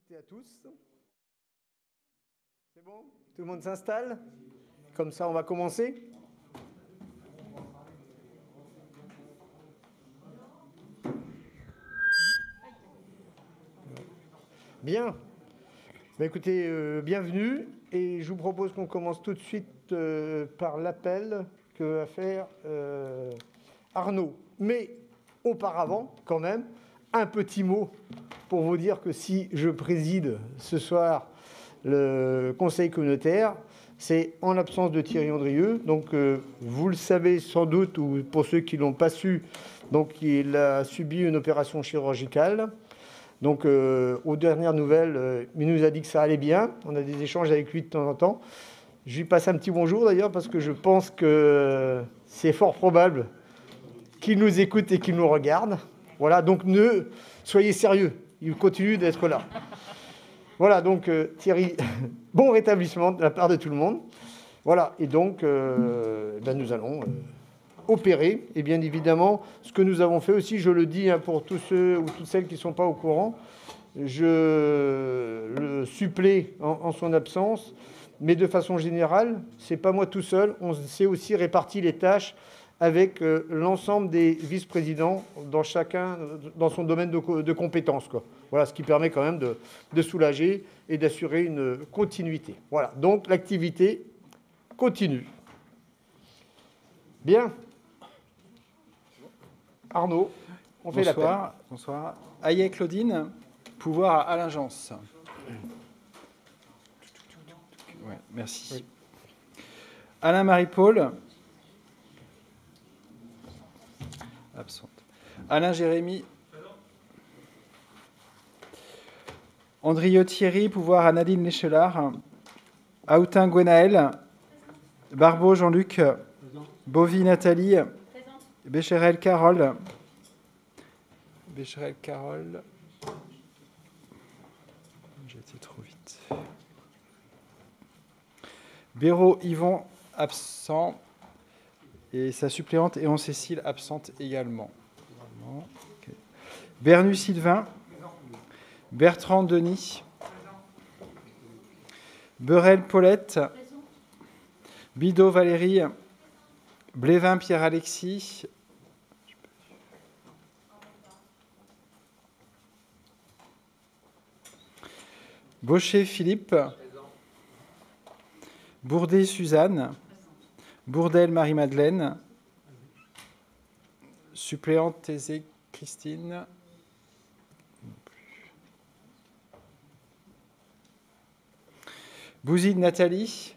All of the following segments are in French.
toutes et à tous. C'est bon? Tout le monde s'installe? Comme ça, on va commencer. Bien. Ben écoutez, bienvenue. Et je vous propose qu'on commence tout de suite par l'appel que va faire Arnaud. Mais auparavant, quand même, un petit mot pour vous dire que si je préside ce soir le conseil communautaire, c'est en l'absence de Thierry Andrieux. Donc, vous le savez sans doute, ou pour ceux qui ne l'ont pas su, donc, il a subi une opération chirurgicale. Donc, aux dernières nouvelles, il nous a dit que ça allait bien. On a des échanges avec lui de temps en temps. Je lui passe un petit bonjour d'ailleurs, parce que je pense que c'est fort probable qu'il nous écoute et qu'il nous regarde. Voilà, donc soyez sérieux. Il continue d'être là. Voilà, donc Thierry, bon rétablissement de la part de tout le monde. Voilà, et donc nous allons opérer. Et bien évidemment, ce que nous avons fait aussi, je le dis pour tous ceux ou toutes celles qui ne sont pas au courant, je le supplée en son absence. Mais de façon générale, ce n'est pas moi tout seul. On s'est aussi réparti les tâches avec l'ensemble des vice-présidents dans son domaine de compétences, quoi. Voilà, ce qui permet quand même de soulager et d'assurer une continuité. Voilà, donc l'activité continue. Bien. Arnaud, on fait l'appel. Bonsoir. Aïe Claudine, pouvoir à Alain Jans. Ouais, merci. Oui. Alain Marie-Paul. Absente. Alain Jérémy. Andrieux Thierry, pouvoir à Nadine Léchelard. Aoutin Gwenaël. Barbeau Jean-Luc. Bovy Nathalie. Bécherel Carole. J'ai été trop vite. Béraud Yvon, absent. Et sa suppléante Éon Cécile, absente également. Okay. Bernu Sylvain. Bertrand Denis. Beurel Paulette. Bidot Valérie. Blévin Pierre-Alexis. Baucher Philippe. Bourdet Suzanne. Bourdel Marie-Madeleine. Suppléante Thésée Christine. Bouzide Nathalie.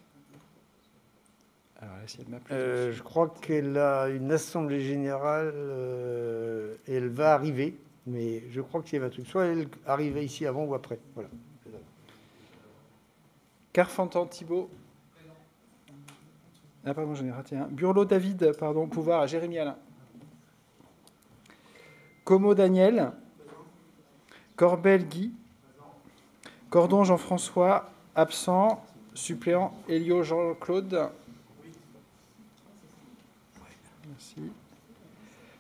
Alors, je crois qu'elle a une assemblée générale et elle va arriver, mais je crois qu'il y a un truc. Soit elle arrivait ici avant ou après. Voilà. Carfantan Thibault. Ah pardon, j'en ai raté un. Burlot David, pardon, pouvoir à Jérémy Alain. Como Daniel. Corbel Guy. Cordon Jean-François, absent. Suppléant Elio Jean-Claude. Merci.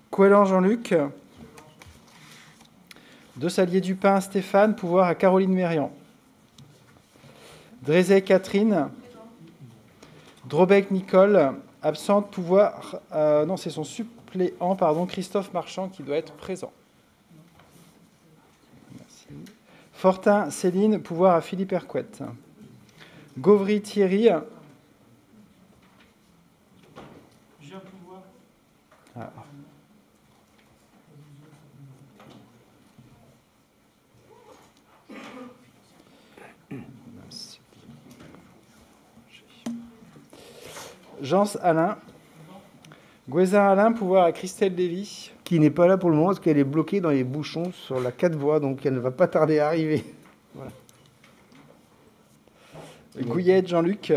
Coëlan Jean-Luc. De Salier Dupin Stéphane, pouvoir à Caroline Mérian. Drézé Catherine. Drobec Nicole, absente, pouvoir... non, c'est son suppléant, pardon, Christophe Marchand, qui doit être présent. Merci. Fortin Céline, pouvoir à Philippe Hercouette. Gauvry Thierry. J'ai un pouvoir. Ah. Jean Alain. Guézin Alain, pouvoir à Christelle Lévy. Qui n'est pas là pour le moment parce qu'elle est bloquée dans les bouchons sur la 4 voies, donc elle ne va pas tarder à arriver. Voilà. Gouillette Jean-Luc.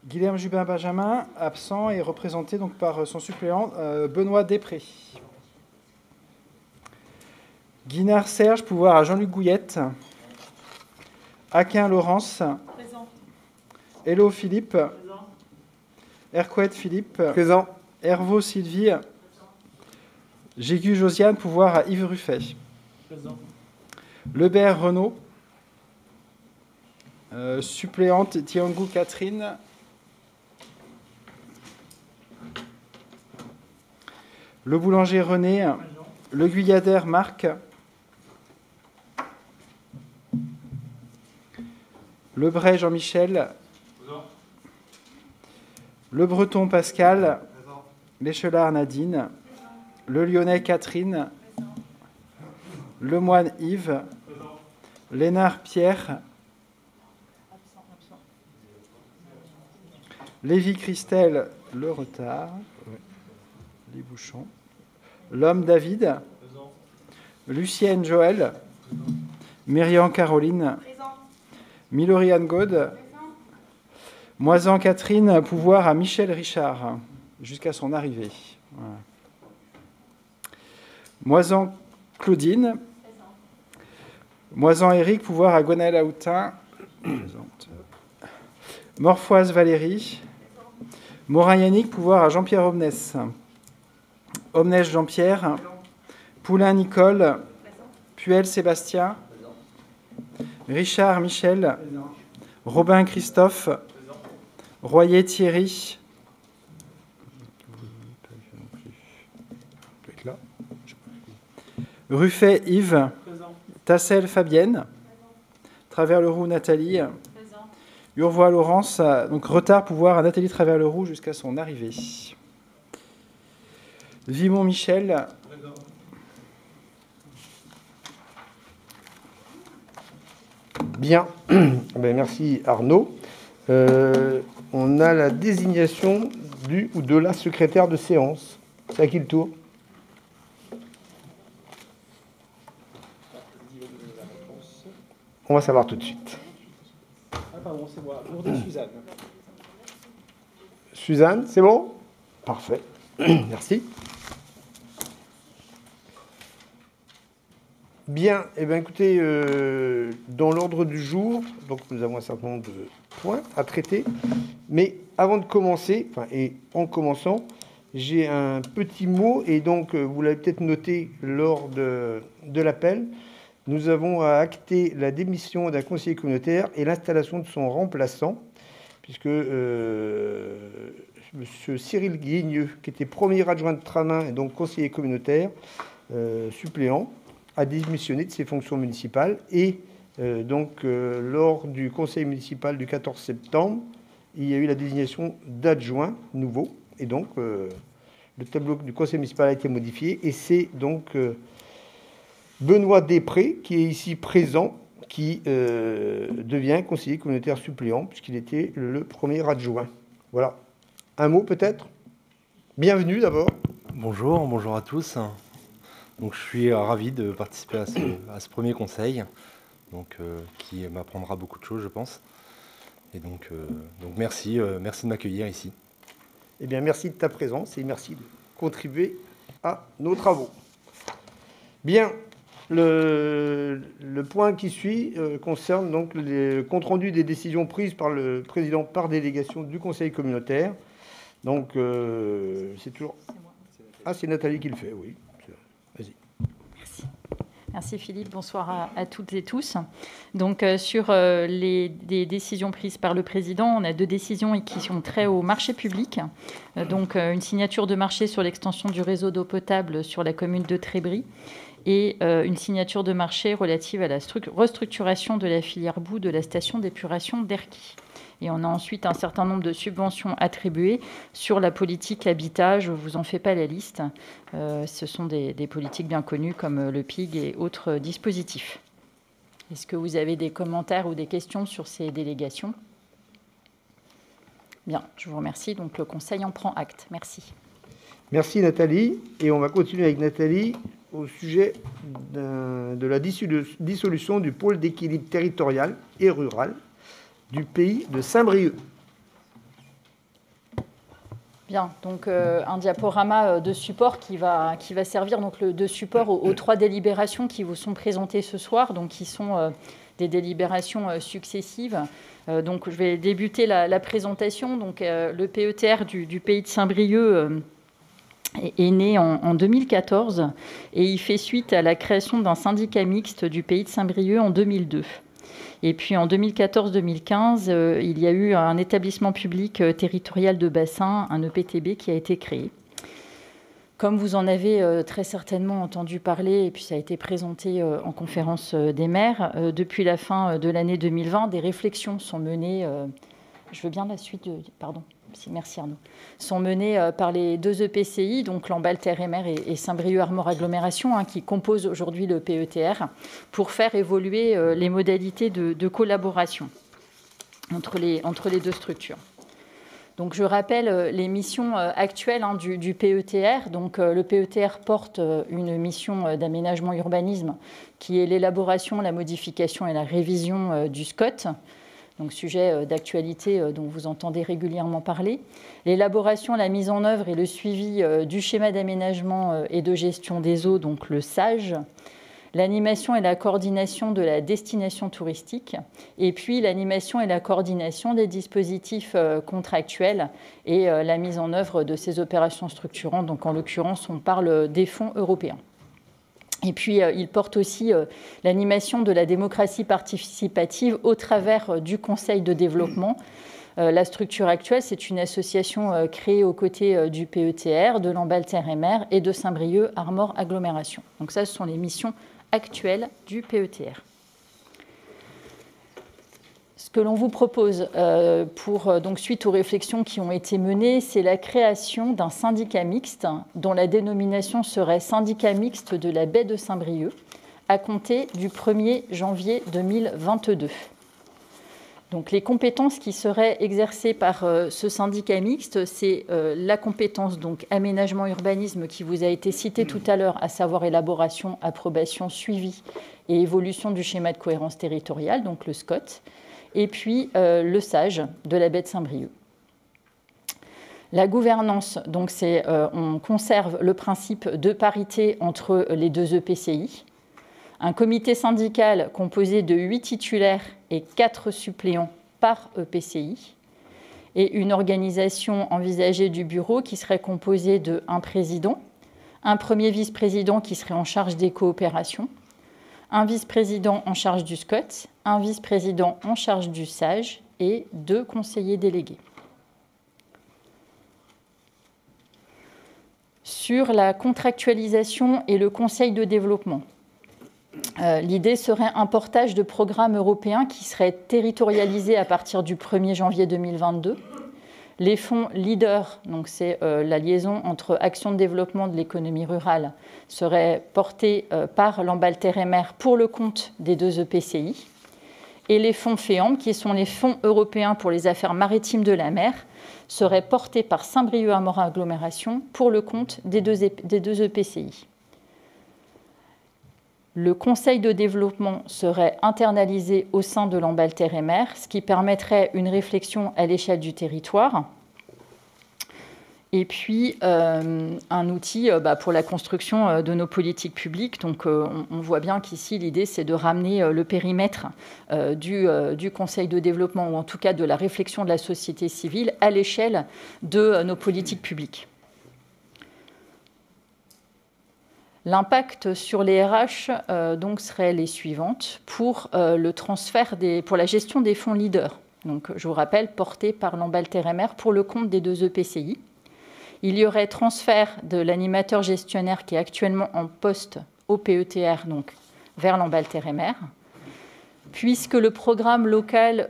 Guilherme Jubin Benjamin, absent et représenté donc par son suppléant Benoît Després. Guinard Serge, pouvoir à Jean-Luc Gouillette. Aquin Laurence. Présent. Hello Philippe. Présent. Hercouette Philippe. Présent. Hervaux Sylvie. Jégu Josiane, pouvoir à Yves Ruffet. Présent. Lebert Renaud. Suppléante Tiangou Catherine. Le Boulanger René. Le Guyadère Marc. Le Bray Jean-Michel. Le Breton Pascal. L'Échelard Nadine. Le Lyonnais Catherine. Le Moine Yves. Lénard Pierre. Lévi Christelle, le retard. Les bouchons. L'homme David. Lucienne Joël. Myriam Caroline. Miloriane Gaude. Moisan Catherine, pouvoir à Michel Richard, jusqu'à son arrivée. Voilà. Moisan Claudine. Moisan Éric, pouvoir à Gwenaël Aoutin. Morfoise Valérie. Morin Yannick, pouvoir à Jean-Pierre Omnès. Omnès Jean-Pierre. Poulain Nicole. Puel Sébastien. Richard Michel. Robin Christophe. Royer Thierry. Ruffet Yves. Tassel Fabienne. Travers-le-Roux Nathalie. Urvois Laurence. Donc retard pouvoir à Nathalie Travers-le-Roux jusqu'à son arrivée. Vimont Michel. Bien. Ben, merci Arnaud. On a la désignation du ou de la secrétaire de séance. C'est à qui le tour? On va savoir tout de suite. Ah pardon, c'est moi. Bourdet Suzanne. Suzanne, c'est bon? Parfait. Merci. Bien, eh bien écoutez, dans l'ordre du jour, donc nous avons un certain nombre de points à traiter, mais avant de commencer, et en commençant, j'ai un petit mot, et donc vous l'avez peut-être noté lors de l'appel, nous avons à acter la démission d'un conseiller communautaire et l'installation de son remplaçant, puisque M. Cyril Guigneux, qui était premier adjoint de Tramin et donc conseiller communautaire suppléant, a démissionné de ses fonctions municipales et lors du conseil municipal du 14 septembre, il y a eu la désignation d'adjoints nouveaux et donc le tableau du conseil municipal a été modifié et c'est donc Benoît Després qui est ici présent qui devient conseiller communautaire suppléant puisqu'il était le premier adjoint. Voilà. Un mot peut-être? Bienvenue d'abord. Bonjour, bonjour à tous. Donc, je suis ravi de participer à ce premier conseil, donc, qui m'apprendra beaucoup de choses, je pense. Et donc merci, merci de m'accueillir ici. Eh bien, merci de ta présence et merci de contribuer à nos travaux. Bien, le point qui suit concerne donc le compte-rendu des décisions prises par le président par délégation du conseil communautaire. Donc, c'est toujours... Ah, c'est Nathalie qui le fait, oui. Vas-y. Merci Philippe, bonsoir à toutes et tous. Donc sur des décisions prises par le président, on a deux décisions qui sont très au marché public. Donc une signature de marché sur l'extension du réseau d'eau potable sur la commune de Trébris et une signature de marché relative à la restructuration de la filière boue de la station d'épuration d'Erquy. Et on a ensuite un certain nombre de subventions attribuées sur la politique habitat. Je ne vous en fais pas la liste. Ce sont des politiques bien connues comme le PIG et autres dispositifs. Est-ce que vous avez des commentaires ou des questions sur ces délégations? Bien, je vous remercie. Donc le Conseil en prend acte. Merci. Merci Nathalie. Et on va continuer avec Nathalie au sujet de la dissolution du pôle d'équilibre territorial et rural du pays de Saint-Brieuc. Bien, donc un diaporama de support qui va servir donc de support aux trois délibérations qui vous sont présentées ce soir, donc qui sont des délibérations successives. Donc je vais débuter la présentation. Donc le PETR du pays de Saint-Brieuc est né en 2014 et il fait suite à la création d'un syndicat mixte du pays de Saint-Brieuc en 2002. Et puis en 2014-2015, il y a eu un établissement public territorial de bassin, un EPTB, qui a été créé. Comme vous en avez très certainement entendu parler, et puis ça a été présenté en conférence des maires, depuis la fin de l'année 2020, des réflexions sont menées. Je veux bien la suite. Pardon. Merci Arnaud. Sont menées par les deux EPCI, donc Lamballe Terre et Mer et Saint-Brieuc Armor Agglomération, qui composent aujourd'hui le PETR, pour faire évoluer les modalités de collaboration entre les deux structures. Donc, je rappelle les missions actuelles du PETR. Donc, le PETR porte une mission d'aménagement urbanisme qui est l'élaboration, la modification et la révision du SCOT. Donc, sujet d'actualité dont vous entendez régulièrement parler. L'élaboration, la mise en œuvre et le suivi du schéma d'aménagement et de gestion des eaux, donc le SAGE. L'animation et la coordination de la destination touristique, et puis l'animation et la coordination des dispositifs contractuels et la mise en œuvre de ces opérations structurantes. Donc, en l'occurrence, on parle des fonds européens. Et puis, il porte aussi l'animation de la démocratie participative au travers du Conseil de développement. La structure actuelle, c'est une association créée aux côtés du PETR, de Lamballe Terre et Mer et de Saint-Brieuc Armor Agglomération. Donc ça, ce sont les missions actuelles du PETR. Ce que l'on vous propose, donc suite aux réflexions qui ont été menées, c'est la création d'un syndicat mixte dont la dénomination serait syndicat mixte de la baie de Saint-Brieuc à compter du 1er janvier 2022. Donc, les compétences qui seraient exercées par ce syndicat mixte, c'est la compétence donc aménagement urbanisme qui vous a été citée tout à l'heure, à savoir élaboration, approbation, suivi et évolution du schéma de cohérence territoriale, donc le SCOT, et puis le SAGE de la baie de Saint-Brieuc. La gouvernance, donc on conserve le principe de parité entre les deux EPCI. Un comité syndical composé de 8 titulaires et 4 suppléants par EPCI, et une organisation envisagée du bureau qui serait composée de un président, un premier vice-président qui serait en charge des coopérations, un vice-président en charge du SCOT, un vice-président en charge du SAGE et 2 conseillers délégués. Sur la contractualisation et le conseil de développement, l'idée serait un portage de programmes européens qui seraient territorialisés à partir du 1er janvier 2022. Les fonds LEADER, donc c'est la liaison entre action de développement de l'économie rurale, seraient portés par Lamballe Terre et Mer pour le compte des 2 EPCI. Et les fonds FEAMP, qui sont les fonds européens pour les affaires maritimes de la mer, seraient portés par Saint-Brieuc Armor Agglomération pour le compte des deux EPCI. Le conseil de développement serait internalisé au sein de Lamballe Terre et Mer, ce qui permettrait une réflexion à l'échelle du territoire. Et puis, un outil pour la construction de nos politiques publiques. Donc, on voit bien qu'ici, l'idée, c'est de ramener le périmètre du conseil de développement, ou en tout cas de la réflexion de la société civile, à l'échelle de nos politiques publiques. L'impact sur les RH donc, serait les suivantes pour le transfert pour la gestion des fonds leaders. Donc, je vous rappelle, portés par Lamballe Terre et Mer pour le compte des 2 EPCI. Il y aurait transfert de l'animateur gestionnaire qui est actuellement en poste au PETR, donc vers Lamballe Terre et Mer. Puisque le programme local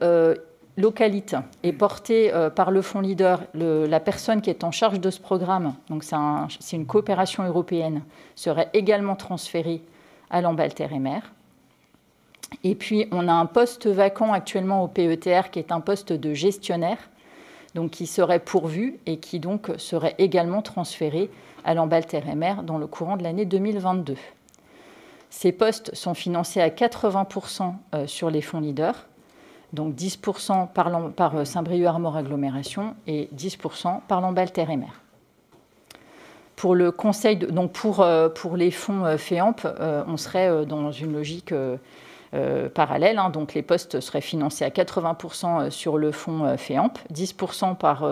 Localite est porté par le fonds leader, la personne qui est en charge de ce programme, donc c'est une coopération européenne, serait également transférée à Lamballe Terre et Mer. Et puis, on a un poste vacant actuellement au PETR qui est un poste de gestionnaire, donc qui serait pourvu et qui donc serait également transféré à Lamballe Terre et Mer dans le courant de l'année 2022. Ces postes sont financés à 80% sur les fonds leaders, donc 10% par Saint-Brieuc Armor Agglomération et 10% par Lamballe Terre et Mer. Pour le conseil, pour les fonds FEAMP, on serait dans une logique parallèle. Donc les postes seraient financés à 80% sur le fonds FEAMP, 10% par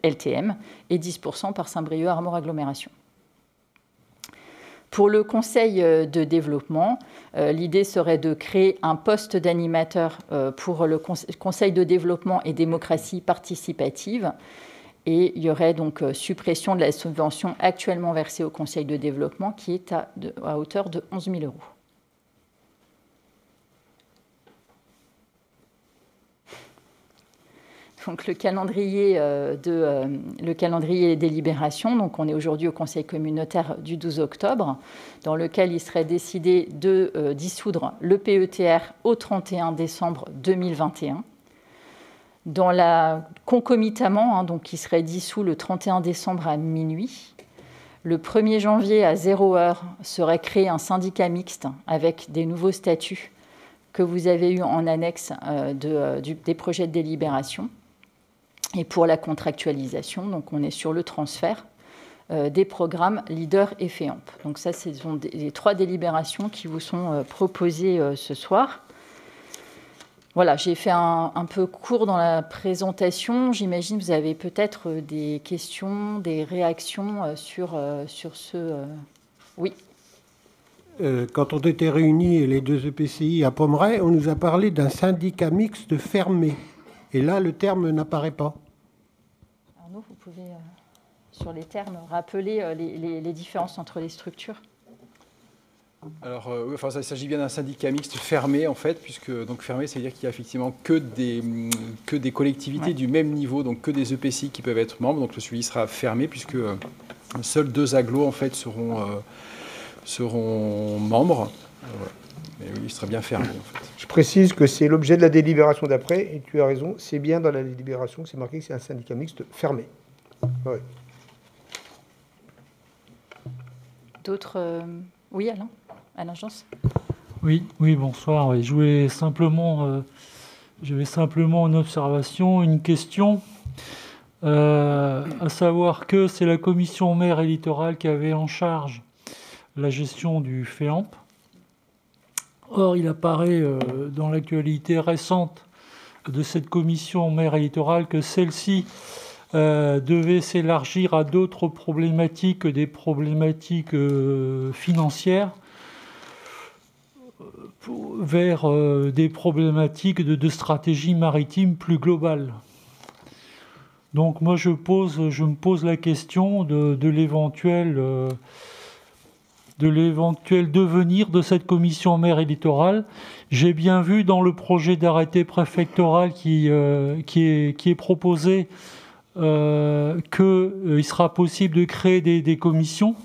LTM et 10% par Saint-Brieuc Armor Agglomération. Pour le conseil de développement, l'idée serait de créer un poste d'animateur pour le conseil de développement et démocratie participative. Et il y aurait donc suppression de la subvention actuellement versée au conseil de développement qui est à hauteur de 11 000 €. Donc le calendrier des délibérations, donc on est aujourd'hui au conseil communautaire du 12 octobre, dans lequel il serait décidé de dissoudre le PETR au 31 décembre 2021. Concomitamment, donc qui serait dissous le 31 décembre à minuit, le 1er janvier à 0h serait créé un syndicat mixte avec des nouveaux statuts que vous avez eus en annexe des projets de délibération. Et pour la contractualisation, donc on est sur le transfert des programmes LEADER et FEAMP. Donc ça, ce sont les 3 délibérations qui vous sont proposées ce soir. Voilà, j'ai fait un peu court dans la présentation. J'imagine que vous avez peut-être des questions, des réactions sur ce... Oui. Quand on était réunis, les 2 EPCI à Pommeraye, on nous a parlé d'un syndicat mixte fermé. Et là, le terme n'apparaît pas. Arnaud, vous pouvez, sur les termes, rappeler les différences entre les structures? Alors, il s'agit bien d'un syndicat mixte fermé, en fait, puisque donc fermé, c'est-à-dire qu'il y a effectivement que des collectivités du même niveau, donc que des EPCI qui peuvent être membres. Donc le suivi sera fermé, puisque seuls 2 agglos, en fait, seront membres. Mais oui, il sera bien fermé, en fait. Je précise que c'est l'objet de la délibération d'après, et tu as raison, c'est bien dans la délibération que c'est marqué que c'est un syndicat mixte fermé. Ouais. D'autres... Oui, Alain? Alain Jans? Oui, bonsoir. Oui, j'avais simplement une observation, une question, à savoir que c'est la commission maire et littoral qui avait en charge la gestion du FEAMP. Or, il apparaît dans l'actualité récente de cette commission maire et littoral que celle-ci devait s'élargir à d'autres problématiques que des problématiques financières, vers des problématiques de stratégie maritime plus globale. Donc moi, je me pose la question de l'éventuel devenir de cette commission maire et littoral. J'ai bien vu dans le projet d'arrêté préfectoral qui est proposé qu'il sera possible de créer des commissions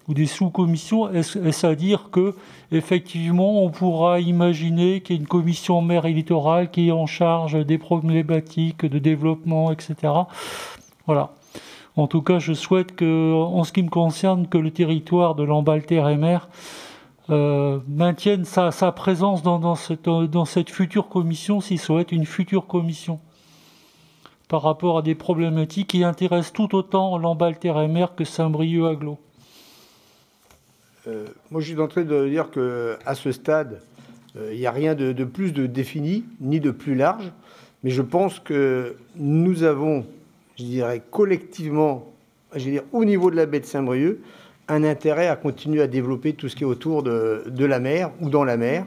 ou des sous-commissions. Est-ce à dire que effectivement on pourra imaginer qu'il y ait une commission maire et littoral qui est en charge des problématiques de développement, etc. Voilà. En tout cas, je souhaite que, en ce qui me concerne, que le territoire de Lamballe-Terre-et-Mer maintienne sa présence dans cette future commission, s'il souhaite une future commission, par rapport à des problématiques qui intéressent tout autant Lamballe-Terre-et-Mer que Saint-Brieuc-Agglo. Moi, je suis en train de dire qu'à ce stade, il n'y a rien de plus de défini, ni de plus large, mais je pense que nous avons, je dirais collectivement, au niveau de la baie de Saint-Brieuc, un intérêt à continuer à développer tout ce qui est autour de la mer ou dans la mer.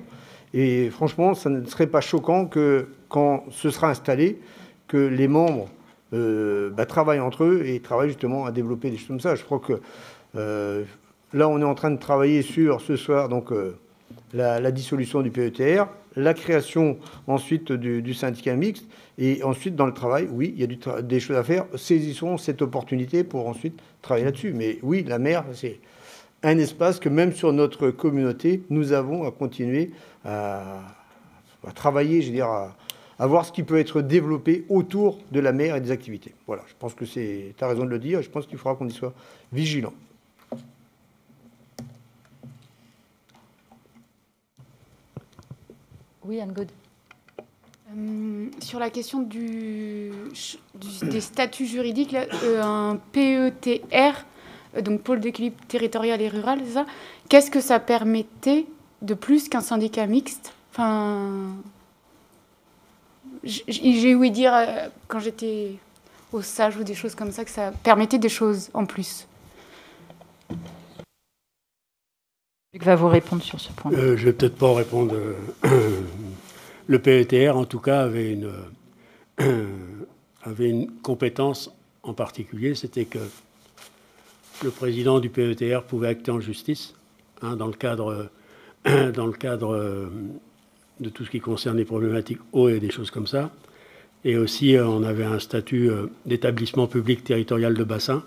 Et franchement, ça ne serait pas choquant que, quand ce sera installé, que les membres travaillent entre eux et travaillent justement à développer des choses comme ça. Je crois que là, on est en train de travailler sur, ce soir, donc la dissolution du PETR, la création ensuite du syndicat mixte, et ensuite dans le travail, oui, il y a des choses à faire. Saisissons cette opportunité pour ensuite travailler là-dessus. Mais oui, la mer, c'est un espace que même sur notre communauté, nous avons à continuer à travailler, je veux dire, à voir ce qui peut être développé autour de la mer et des activités. Voilà, je pense que tu as raison de le dire, je pense qu'il faudra qu'on y soit vigilant. Oui, Anne God. Sur la question des statuts juridiques, là, un PETR, donc pôle d'équilibre territorial et rural, c'est ça. Qu'est-ce que ça permettait de plus qu'un syndicat mixte Enfin, j'ai ouï dire quand j'étais au stage ou des choses comme ça que ça permettait des choses en plus. Luc va vous répondre sur ce point. Je vais peut-être pas répondre. Le PETR, en tout cas, avait une compétence en particulier, c'était que le président du PETR pouvait acter en justice, dans le cadre de tout ce qui concerne les problématiques eau et des choses comme ça. Et aussi, on avait un statut d'établissement public territorial de bassin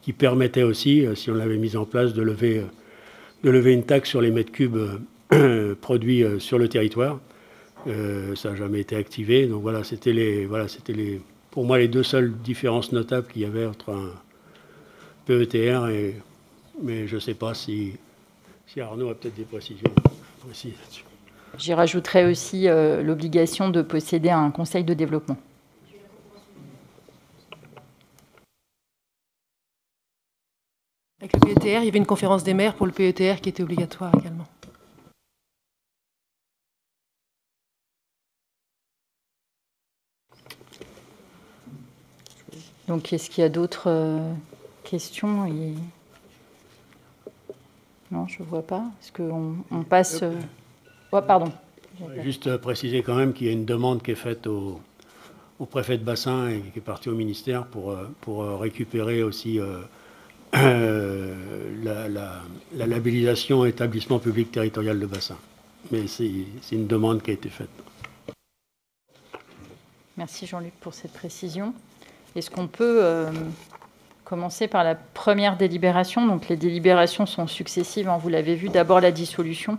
qui permettait aussi, si on l'avait mis en place, de lever une taxe sur les mètres cubes produits sur le territoire. Ça n'a jamais été activé. Donc voilà, c'était pour moi les deux seules différences notables qu'il y avait entre un PETR mais je ne sais pas si Arnaud a peut-être des précisions précises là-dessus. J'y rajouterais aussi l'obligation de posséder un conseil de développement. Avec le PETR, il y avait une conférence des maires pour le PETR qui était obligatoire également. Donc, est-ce qu'il y a d'autres questions Non, je ne vois pas. Est-ce qu'on passe... Oh, pardon. Juste préciser quand même qu'il y a une demande qui est faite au préfet de bassin et qui est partie au ministère pour récupérer aussi la labellisation établissement public territorial de bassin. Mais c'est une demande qui a été faite. Merci Jean-Luc pour cette précision. Est-ce qu'on peut commencer par la première délibération? Donc les délibérations sont successives, vous l'avez vu. D'abord la dissolution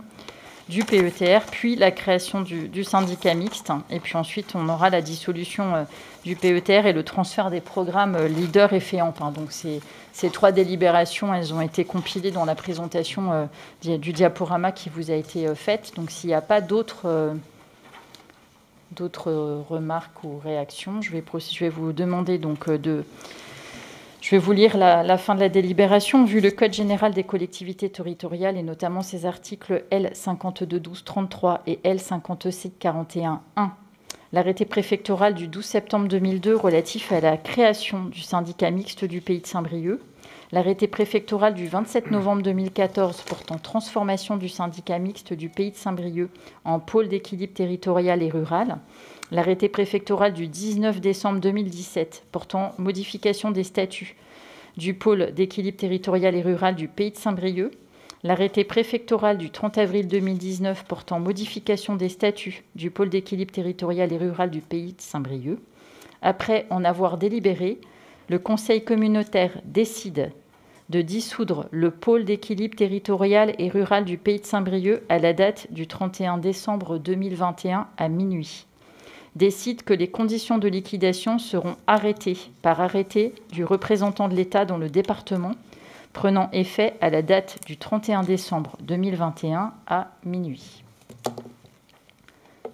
du PETR, puis la création du syndicat mixte. Et puis ensuite, on aura la dissolution du PETR et le transfert des programmes leader et FEAMP. Donc ces trois délibérations, elles ont été compilées dans la présentation du diaporama qui vous a été faite. Donc s'il n'y a pas d'autres remarques ou réactions, je vais vous demander donc Je vais vous lire la fin de la délibération. Vu le Code général des collectivités territoriales et notamment ses articles L5212-33 et L5741-1, l'arrêté préfectoral du 12 septembre 2002 relatif à la création du syndicat mixte du Pays de Saint-Brieuc, l'arrêté préfectoral du 27 novembre 2014 portant transformation du syndicat mixte du Pays de Saint-Brieuc en pôle d'équilibre territorial et rural, l'arrêté préfectoral du 19 décembre 2017 portant modification des statuts du pôle d'équilibre territorial et rural du Pays de Saint-Brieuc, l'arrêté préfectoral du 30 avril 2019 portant modification des statuts du pôle d'équilibre territorial et rural du Pays de Saint-Brieuc. Après en avoir délibéré, le Conseil communautaire décide de dissoudre le pôle d'équilibre territorial et rural du Pays de Saint-Brieuc à la date du 31 décembre 2021 à minuit. Décide que les conditions de liquidation seront arrêtées par arrêté du représentant de l'État dans le département, prenant effet à la date du 31 décembre 2021 à minuit.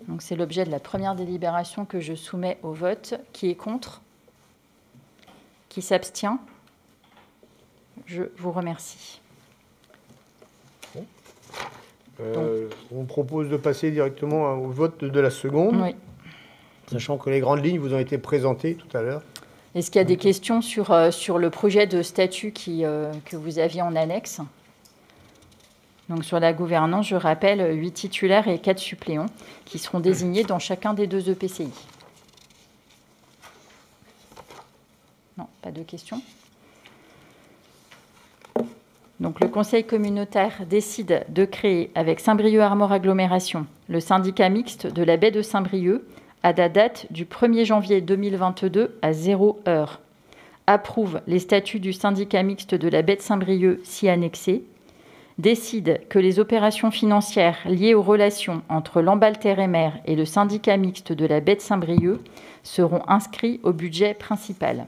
Donc c'est l'objet de la première délibération que je soumets au vote. Qui est contre? Qui s'abstient? Je vous remercie. On propose de passer directement au vote de la seconde. Oui. Sachant que les grandes lignes vous ont été présentées tout à l'heure. Est-ce qu'il y a des questions sur le projet de statut que vous aviez en annexe? Donc sur la gouvernance, je rappelle 8 titulaires et 4 suppléants qui seront désignés dans chacun des 2 EPCI. Non, pas de questions. Donc le Conseil communautaire décide de créer avec Saint-Brieuc Armor Agglomération le syndicat mixte de la baie de Saint-Brieuc à la date du 1er janvier 2022 à 0 heure. Approuve les statuts du syndicat mixte de la baie de Saint-Brieuc si annexés. Décide que les opérations financières liées aux relations entre l'Ambalter-et-Mer et le syndicat mixte de la baie de Saint-Brieuc seront inscrits au budget principal.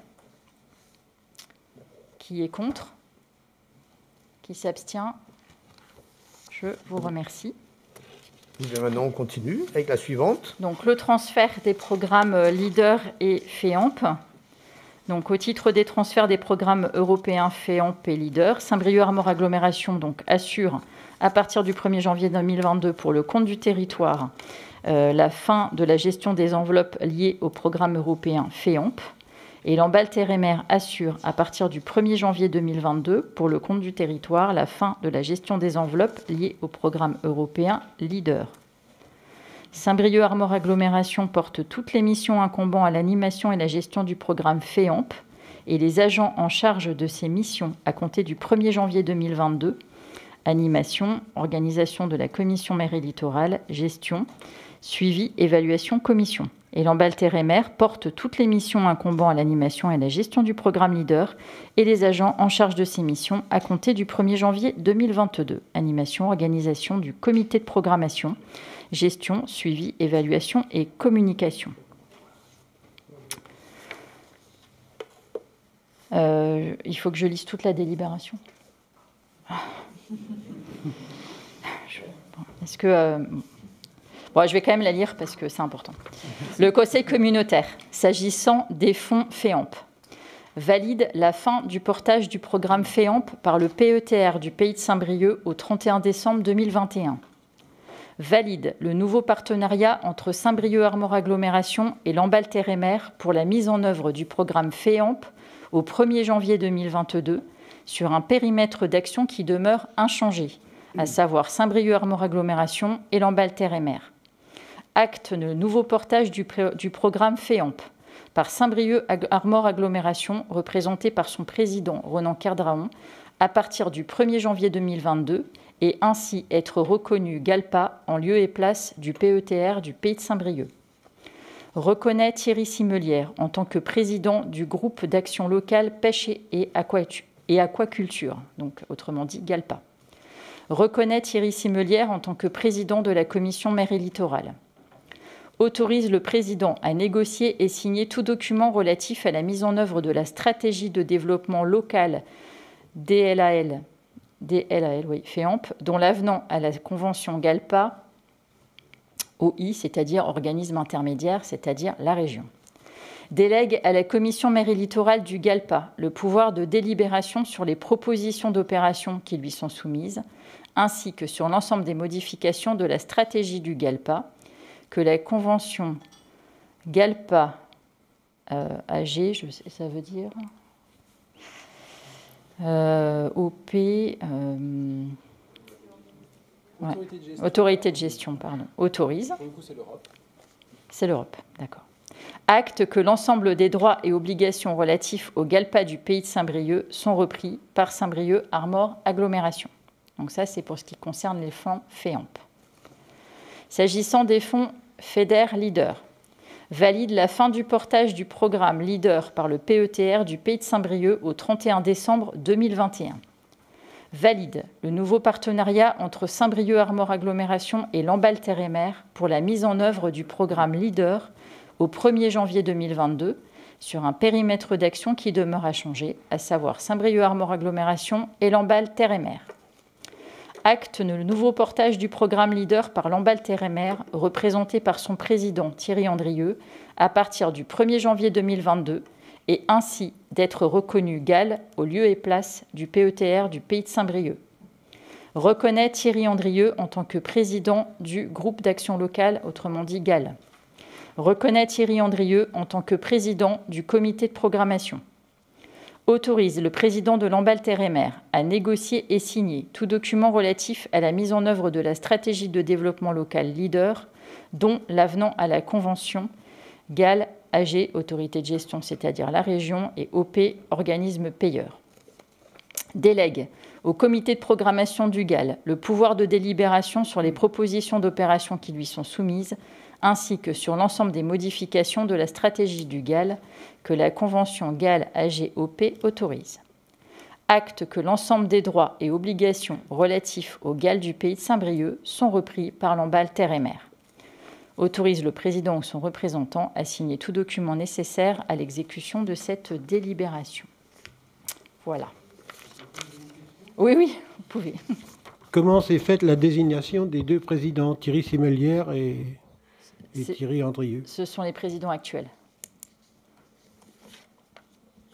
Qui est contre? Qui s'abstient? Je vous remercie. Et maintenant, on continue avec la suivante. Donc, le transfert des programmes LEADER et FEAMP. Donc, au titre des transferts des programmes européens FEAMP et LEADER, Saint-Brieuc Armor Agglomération donc, assure, à partir du 1er janvier 2022, pour le compte du territoire, la fin de la gestion des enveloppes liées au programme européen FEAMP. Et Lamballe-Térémer assure, à partir du 1er janvier 2022, pour le compte du territoire, la fin de la gestion des enveloppes liées au programme européen LEADER. Saint-Brieuc Armor Agglomération porte toutes les missions incombant à l'animation et la gestion du programme FEAMP et les agents en charge de ces missions à compter du 1er janvier 2022, animation, organisation de la commission mer et littoral, gestion, suivi, évaluation, commission. Et Lamballe-Térémer porte toutes les missions incombant à l'animation et à la gestion du programme LEADER et les agents en charge de ces missions à compter du 1er janvier 2022. Animation, organisation du comité de programmation, gestion, suivi, évaluation et communication. Il faut que je lise toute la délibération. Est-ce que... Bon, je vais quand même la lire parce que c'est important. Le Conseil communautaire, s'agissant des fonds FEAMP, valide la fin du portage du programme FEAMP par le PETR du Pays de Saint-Brieuc au 31 décembre 2021. Valide le nouveau partenariat entre Saint-Brieuc Armor Agglomération et Lamballe-Térémer pour la mise en œuvre du programme FEAMP au 1er janvier 2022 sur un périmètre d'action qui demeure inchangé, à savoir Saint-Brieuc Armor Agglomération et Lamballe-Térémer. Acte le nouveau portage du programme FEAMP par Saint-Brieuc Armor Agglomération, représenté par son président Ronan Kerdraon, à partir du 1er janvier 2022, et ainsi être reconnu GALPA en lieu et place du PETR du Pays de Saint-Brieuc. Reconnaît Thierry Simelière en tant que président du groupe d'action locale pêche et aquaculture, donc autrement dit GALPA. Reconnaît Thierry Simelière en tant que président de la commission mer et littoral. Autorise le président à négocier et signer tout document relatif à la mise en œuvre de la stratégie de développement local DLAL, FEAMP, dont l'avenant à la convention GALPA, OI, c'est-à-dire organisme intermédiaire, c'est-à-dire la région. Délègue à la commission mer et littoral du GALPA le pouvoir de délibération sur les propositions d'opération qui lui sont soumises, ainsi que sur l'ensemble des modifications de la stratégie du GALPA, que la convention GALPA AG, ça veut dire OP, autorité de gestion, pardon, autorise. Pour le coup, c'est l'Europe. C'est l'Europe, d'accord. Acte que l'ensemble des droits et obligations relatifs au GALPA du Pays de Saint-Brieuc sont repris par Saint-Brieuc Armor Agglomération. Donc ça, c'est pour ce qui concerne les fonds FEAMP. S'agissant des fonds FEDER LEADER, valide la fin du portage du programme LEADER par le PETR du Pays de Saint-Brieuc au 31 décembre 2021. Valide le nouveau partenariat entre Saint-Brieuc Armor Agglomération et Lamballe-Térémer pour la mise en œuvre du programme LEADER au 1er janvier 2022 sur un périmètre d'action qui demeure à changer, à savoir Saint-Brieuc Armor Agglomération et Lamballe-Térémer. Acte le nouveau portage du programme LEADER par Lamballe-Térémer, représenté par son président Thierry Andrieux, à partir du 1er janvier 2022, et ainsi d'être reconnu GAL au lieu et place du PETR du Pays de Saint-Brieuc. Reconnaît Thierry Andrieux en tant que président du groupe d'action locale, autrement dit GAL. Reconnaît Thierry Andrieux en tant que président du comité de programmation. Autorise le président de Lamballe-Térémer à négocier et signer tout document relatif à la mise en œuvre de la stratégie de développement local LEADER, dont l'avenant à la convention GAL AG, autorité de gestion, c'est-à-dire la région, et OP, organisme payeur. Délègue au comité de programmation du GAL le pouvoir de délibération sur les propositions d'opération qui lui sont soumises, ainsi que sur l'ensemble des modifications de la stratégie du GAL que la convention GAL AG-OP autorise. Acte que l'ensemble des droits et obligations relatifs au GAL du Pays de Saint-Brieuc sont repris par Lamballe-Térémer. Autorise le président ou son représentant à signer tout document nécessaire à l'exécution de cette délibération. Voilà. Oui, vous pouvez. Comment s'est faite la désignation des deux présidents, Thierry Simelière et Thierry Andrieux? Ce sont les présidents actuels.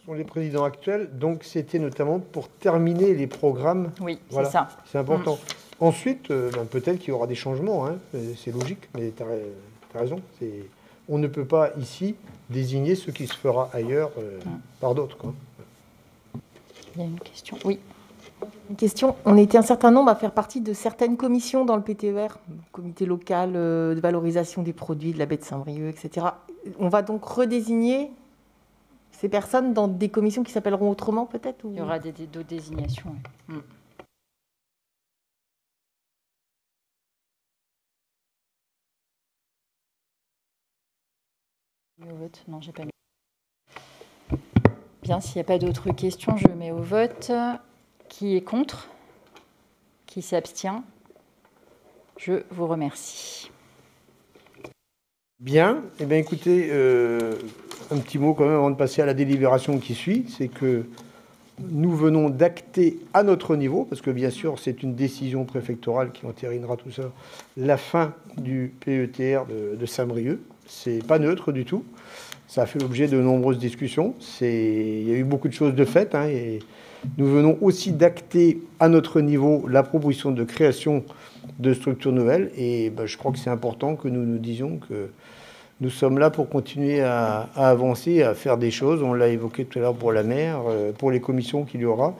sont les présidents actuels, donc c'était notamment pour terminer les programmes. Oui, Voilà, c'est ça. c'est important. Ensuite, peut-être qu'il y aura des changements, hein, c'est logique, mais tu as raison. On ne peut pas ici désigner ce qui se fera ailleurs par d'autres, quoi. Il y a une question. Oui. Une question. On était un certain nombre à faire partie de certaines commissions dans le PTER, comité local de valorisation des produits de la baie de Saint-Brieuc, etc. On va donc redésigner ces personnes dans des commissions qui s'appelleront autrement, peut-être ou... Il y aura d'autres désignations. Oui. Au vote. Non, j'ai pas mis. Bien, s'il n'y a pas d'autres questions, je mets au vote. Qui est contre? Qui s'abstient? Je vous remercie. Bien. Eh bien, écoutez, un petit mot quand même avant de passer à la délibération qui suit, c'est que nous venons d'acter à notre niveau, parce que bien sûr, c'est une décision préfectorale qui entérinera tout ça, la fin du PETR de Saint-Brieuc. C'est pas neutre du tout. Ça a fait l'objet de nombreuses discussions. Il y a eu beaucoup de choses de faites, hein, et nous venons aussi d'acter à notre niveau la proposition de création de structures nouvelles. Et je crois que c'est important que nous nous disions que nous sommes là pour continuer à avancer, à faire des choses. On l'a évoqué tout à l'heure pour la mer, pour les commissions qu'il y aura.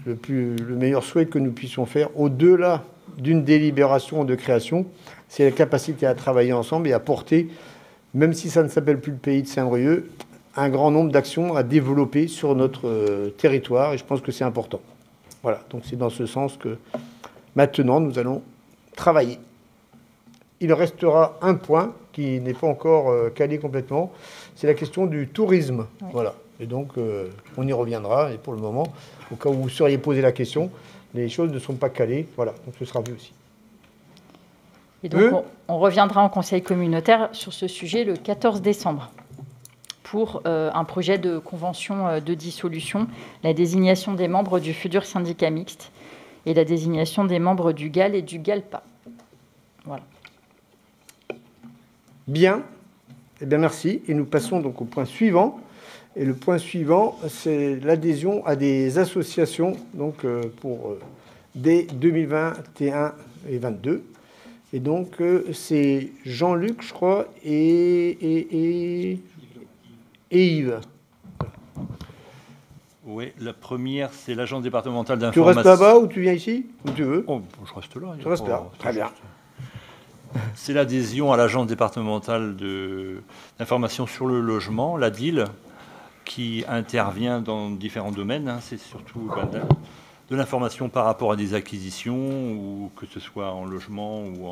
Le meilleur souhait que nous puissions faire, au-delà d'une délibération de création, c'est la capacité à travailler ensemble et à porter, même si ça ne s'appelle plus le pays de Saint-Brieuc, un grand nombre d'actions à développer sur notre territoire. Et je pense que c'est important. Voilà, donc c'est dans ce sens que maintenant nous allons travailler. Il restera un point qui n'est pas encore calé complètement, c'est la question du tourisme. Oui. Voilà. Et donc, on y reviendra. Et pour le moment, au cas où vous seriez posé la question, les choses ne sont pas calées. Voilà, donc ce sera vu aussi. Et donc, on reviendra en conseil communautaire sur ce sujet le 14 décembre pour un projet de convention de dissolution, la désignation des membres du futur syndicat mixte et la désignation des membres du GAL et du GALPA. Voilà. Bien. Eh bien, merci. Et nous passons donc au point suivant. Et le point suivant, c'est l'adhésion à des associations donc, pour dès 2021 et 2022. Et donc, c'est Jean-Luc, je crois, et Yves. Oui, la première, c'est l'agence départementale d'information. Tu restes là-bas ou tu viens ici? Où tu veux? Oh, je reste là. Tu restes là, très bien. C'est l'adhésion à l'agence départementale d'information sur le logement, la DIL, qui intervient dans différents domaines. Hein. C'est surtout de l'information par rapport à des acquisitions, ou que ce soit en logement ou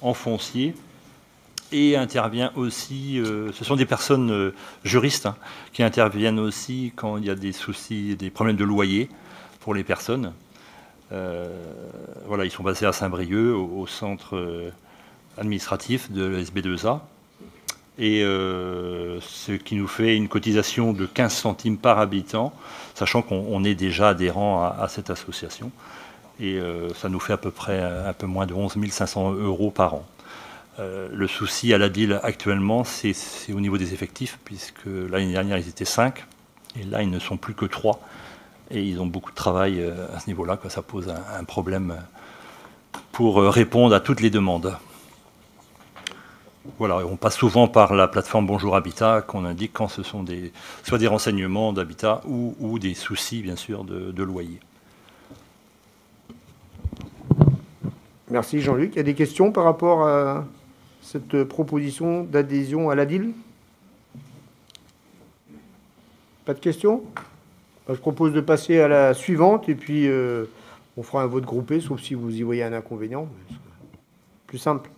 en foncier. Et intervient aussi, ce sont des personnes juristes, hein, qui interviennent aussi quand il y a des soucis, des problèmes de loyer pour les personnes. Voilà, ils sont basés à Saint-Brieuc, au centre administratif de SB2A. Et ce qui nous fait une cotisation de 15 centimes par habitant, sachant qu'on est déjà adhérent à cette association. Et ça nous fait à peu près un peu moins de 11 500 € par an. Le souci à la DIL actuellement, c'est au niveau des effectifs, puisque l'année dernière, ils étaient 5, et là, ils ne sont plus que 3. Et ils ont beaucoup de travail à ce niveau-là, ça pose un problème pour répondre à toutes les demandes. Voilà, on passe souvent par la plateforme Bonjour Habitat, qu'on indique quand ce sont soit des renseignements d'habitat ou des soucis, bien sûr, de loyer. Merci Jean-Luc. Il y a des questions par rapport à cette proposition d'adhésion à la DIL? Pas de questions? Je propose de passer à la suivante et puis on fera un vote groupé, sauf si vous y voyez un inconvénient. Plus simple.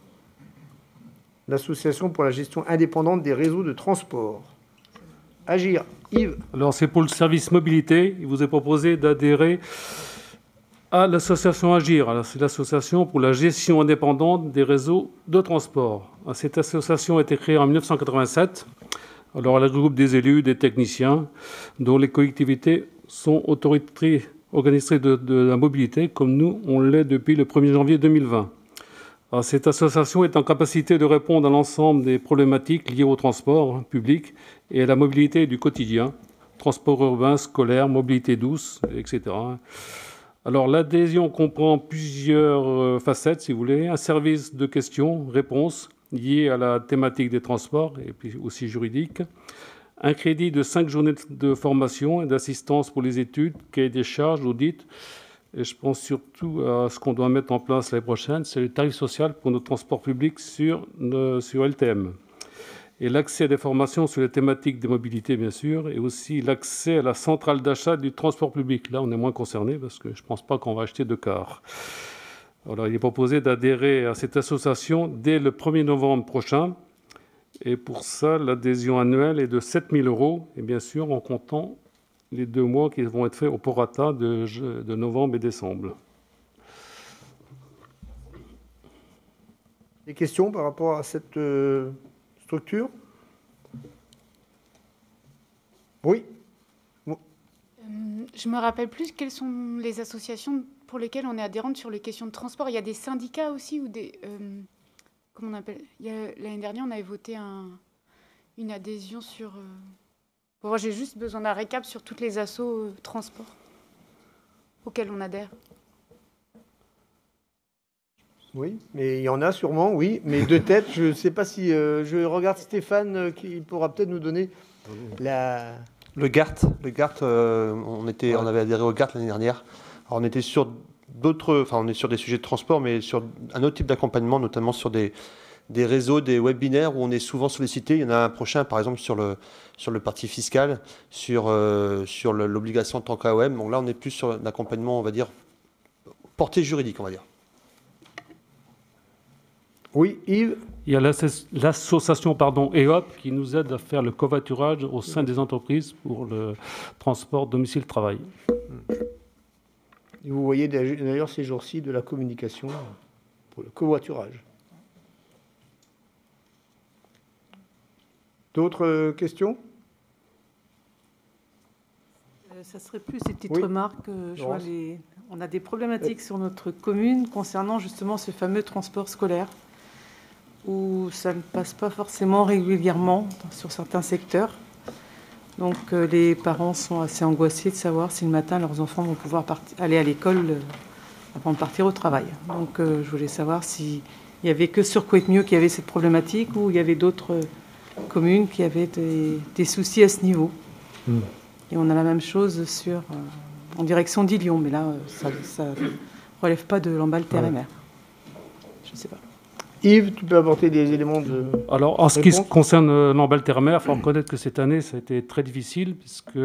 L'Association pour la gestion indépendante des réseaux de transport. Agir. Yves. Alors c'est pour le service mobilité. Il vous est proposé d'adhérer à l'association Agir. C'est l'association pour la gestion indépendante des réseaux de transport. Cette association a été créée en 1987. Alors elle regroupe des élus, des techniciens, dont les collectivités sont autorités organisatrices de la mobilité, comme nous, on l'est depuis le 1er janvier 2020. Alors, cette association est en capacité de répondre à l'ensemble des problématiques liées au transport public et à la mobilité du quotidien, transport urbain, scolaire, mobilité douce, etc. Alors l'adhésion comprend plusieurs facettes, si vous voulez. Un service de questions-réponses lié à la thématique des transports et puis aussi juridique. Un crédit de 5 journées de formation et d'assistance pour les études, cahier des charges, audits. Et je pense surtout à ce qu'on doit mettre en place l'année prochaine, c'est le tarif social pour nos transports publics sur LTM. Et l'accès à des formations sur les thématiques des mobilités, bien sûr, et aussi l'accès à la centrale d'achat du transport public. Là, on est moins concerné parce que je ne pense pas qu'on va acheter de cars. Alors, il est proposé d'adhérer à cette association dès le 1er novembre prochain. Et pour ça, l'adhésion annuelle est de 7 000 €, et bien sûr, en comptant les 2 mois qui vont être faits au prorata de novembre et décembre. Des questions par rapport à cette structure? Oui. Je me rappelle plus quelles sont les associations pour lesquelles on est adhérente sur les questions de transport. Il y a des syndicats aussi ou des... comment on appelle? L'année dernière, on avait voté une adhésion sur... Bon, j'ai juste besoin d'un récap sur toutes les assos transport auxquelles on adhère. Oui, mais il y en a sûrement, oui. Mais de tête, je ne sais pas si... je regarde Stéphane qui pourra peut-être nous donner la... Le GART, on avait adhéré au GART l'année dernière. Alors on était sur d'autres... Enfin, on est sur des sujets de transport, mais sur un autre type d'accompagnement, notamment sur des réseaux, des webinaires où on est souvent sollicité. Il y en a un prochain, par exemple, sur le parti fiscal, sur l'obligation en tant qu'AOM. Donc là, on est plus sur un accompagnement, on va dire, portée juridique, on va dire. Oui, Yves. Il y a l'association EOP qui nous aide à faire le covoiturage au sein des entreprises pour le transport domicile-travail. Et vous voyez d'ailleurs ces jours-ci de la communication pour le covoiturage. D'autres questions? Ça serait plus ces petites remarques. On a des problématiques sur notre commune concernant justement ce fameux transport scolaire, où ça ne passe pas forcément régulièrement sur certains secteurs. Donc les parents sont assez angoissés de savoir si le matin leurs enfants vont pouvoir aller à l'école avant de partir au travail. Donc je voulais savoir s'il n'y avait que sur Couette-Mieux qu'il y avait cette problématique ou il y avait d'autres communes qui avaient des soucis à ce niveau. Et on a la même chose en direction d'Ilion, mais là, ça ne relève pas de l'Amballe-Terre-et-Mer. Je ne sais pas. Yves, tu peux apporter des éléments de... Alors, en ce qui concerne l'Amballe-Terre-et-Mer, il faut reconnaître que cette année, ça a été très difficile, puisque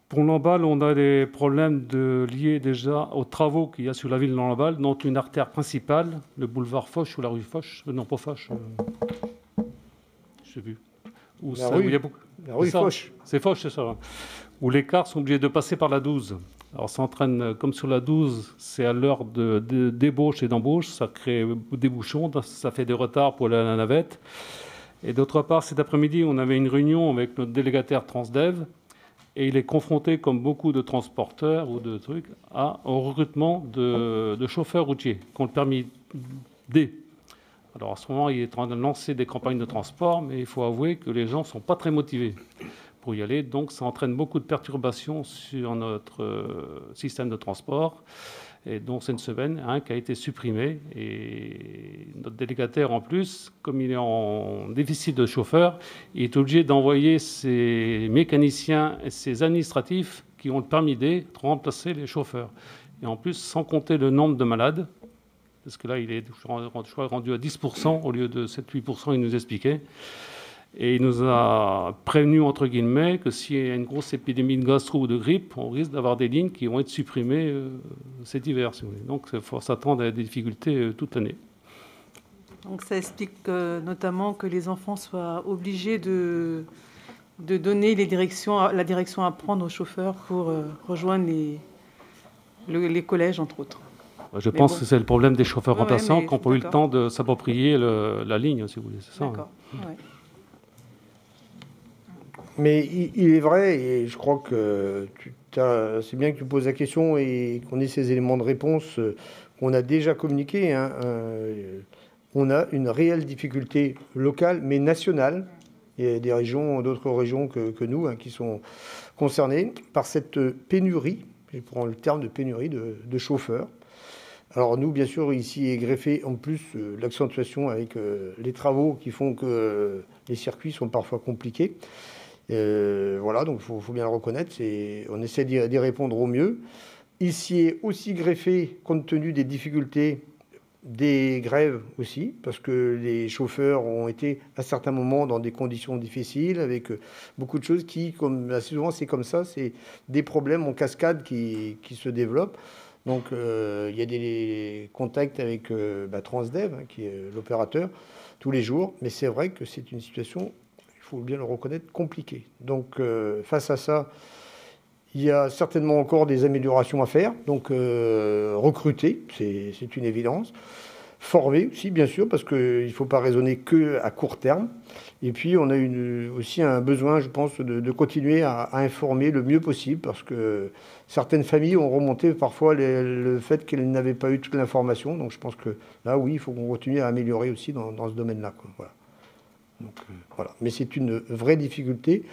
pour l'Amballe, on a des problèmes liés déjà aux travaux qu'il y a sur la ville de l'Amballe, dont une artère principale, le boulevard Foch ou la rue Foch, non pas Foch, je ne sais plus. La rue Foch. C'est Foch, c'est ça. Où les cars sont obligés de passer par la 12. Alors ça entraîne, comme sur la 12, c'est à l'heure de débauche et d'embauche, ça crée des bouchons, ça fait des retards pour la navette. Et d'autre part, cet après-midi, on avait une réunion avec notre délégataire Transdev, et il est confronté, comme beaucoup de transporteurs ou de trucs, au recrutement de chauffeurs routiers, qui ont le permis D. Alors à ce moment, il est en train de lancer des campagnes de transport, mais il faut avouer que les gens ne sont pas très motivés pour y aller. Donc ça entraîne beaucoup de perturbations sur notre système de transport. Et donc c'est une semaine qui a été supprimée. Et notre délégataire, en plus, comme il est en déficit de chauffeurs, il est obligé d'envoyer ses mécaniciens et ses administratifs qui ont le permis D remplacer les chauffeurs. Et en plus, sans compter le nombre de malades, parce que là, il est rendu à 10% au lieu de 7-8%, il nous expliquait. Et il nous a prévenu, entre guillemets, que s'il y a une grosse épidémie de gastro ou de grippe, on risque d'avoir des lignes qui vont être supprimées cet hiver. Si vous voulez. Donc, il faut s'attendre à des difficultés toute l'année. Donc, ça explique notamment que les enfants soient obligés de donner la direction à prendre aux chauffeurs pour rejoindre les collèges, entre autres. Je pense que c'est le problème des chauffeurs remplaçants qui n'ont pas eu le temps de s'approprier la ligne, si vous voulez. C'est ça. D'accord. Ouais. Mais il est vrai, et je crois que c'est bien que tu poses la question et qu'on ait ces éléments de réponse qu'on a déjà communiqués. On a une réelle difficulté locale, mais nationale, Il y a des régions, d'autres régions que nous, hein, qui sont concernées par cette pénurie, je prends le terme de pénurie de chauffeurs. Alors nous, bien sûr, ici est greffé en plus l'accentuation avec les travaux qui font que les circuits sont parfois compliqués. Voilà, donc il faut bien le reconnaître, on essaie d'y répondre au mieux. Ici est aussi greffé, compte tenu des difficultés, des grèves aussi, parce que les chauffeurs ont été à certains moments dans des conditions difficiles, avec beaucoup de choses qui, comme assez souvent c'est comme ça, c'est des problèmes en cascade qui se développent. Donc il y a des contacts avec Transdev, hein, qui est l'opérateur, tous les jours, mais c'est vrai que c'est une situation, il faut bien le reconnaître, compliquée. Donc face à ça, il y a certainement encore des améliorations à faire. Donc recruter, c'est une évidence. Former aussi, bien sûr, parce qu'il ne faut pas raisonner qu'à court terme. Et puis, on a aussi un besoin, je pense, de continuer à informer le mieux possible, parce que certaines familles ont remonté parfois le fait qu'elles n'avaient pas eu toute l'information. Donc, je pense que là, oui, il faut qu'on continue à améliorer aussi dans ce domaine-là. Voilà. Donc, voilà. Mais c'est une vraie difficulté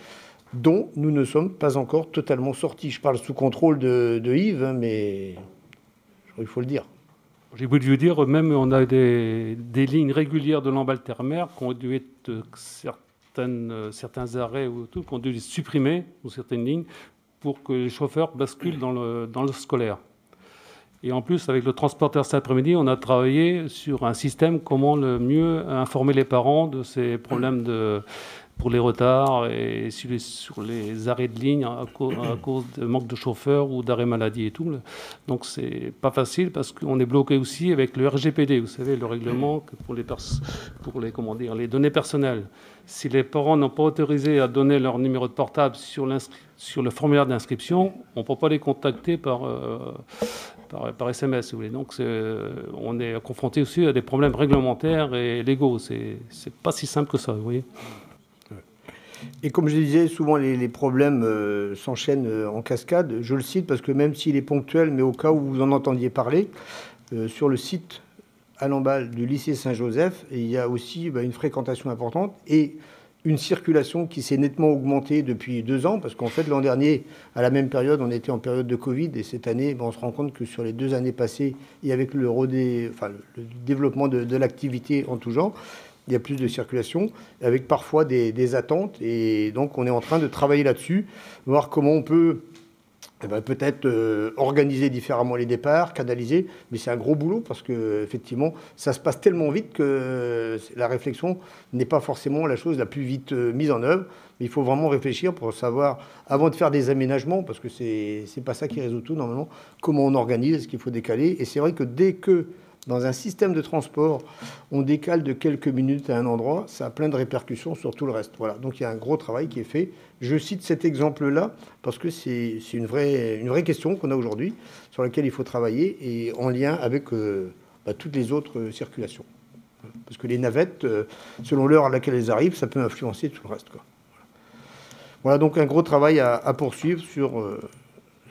dont nous ne sommes pas encore totalement sortis. Je parle sous contrôle de Yves, hein, mais il faut le dire. J'ai voulu dire, même on a des lignes régulières de Lamballe-Terre-Mer qui ont dû être certains arrêts ou tout, qui ont dû les supprimer, ou certaines lignes, pour que les chauffeurs basculent dans le scolaire. Et en plus, avec le transporteur cet après-midi, on a travaillé sur un système comment le mieux informer les parents de ces problèmes pour les retards et sur les arrêts de ligne à cause de manque de chauffeurs ou d'arrêt maladie et tout. Donc c'est pas facile parce qu'on est bloqué aussi avec le RGPD, vous savez, le règlement pour les données personnelles. Si les parents n'ont pas autorisé à donner leur numéro de portable sur le formulaire d'inscription, on ne peut pas les contacter par SMS, si vous voulez. Donc on est confronté aussi à des problèmes réglementaires et légaux. C'est pas si simple que ça, vous voyez. Et comme je disais, souvent les problèmes s'enchaînent en cascade. Je le cite parce que même s'il est ponctuel, mais au cas où vous en entendiez parler, sur le site à Lamballe du lycée Saint-Joseph, il y a aussi une fréquentation importante et une circulation qui s'est nettement augmentée depuis 2 ans, parce qu'en fait l'an dernier, à la même période, on était en période de Covid, et cette année, on se rend compte que sur les 2 années passées, et avec le développement de l'activité en tout genre, il y a plus de circulation, avec parfois des attentes. Et donc, on est en train de travailler là-dessus, voir comment on peut peut-être organiser différemment les départs, canaliser. Mais c'est un gros boulot parce qu'effectivement, ça se passe tellement vite que la réflexion n'est pas forcément la chose la plus vite mise en œuvre. Mais il faut vraiment réfléchir pour savoir, avant de faire des aménagements, parce que c'est pas ça qui résout tout normalement, comment on organise, est-ce qu'il faut décaler. Et c'est vrai que dès que dans un système de transport, on décale de quelques minutes à un endroit, ça a plein de répercussions sur tout le reste. Voilà. Donc il y a un gros travail qui est fait. Je cite cet exemple-là parce que c'est une vraie question qu'on a aujourd'hui, sur laquelle il faut travailler, et en lien avec toutes les autres circulations. Parce que les navettes, selon l'heure à laquelle elles arrivent, ça peut influencer tout le reste, quoi. Voilà, donc un gros travail à poursuivre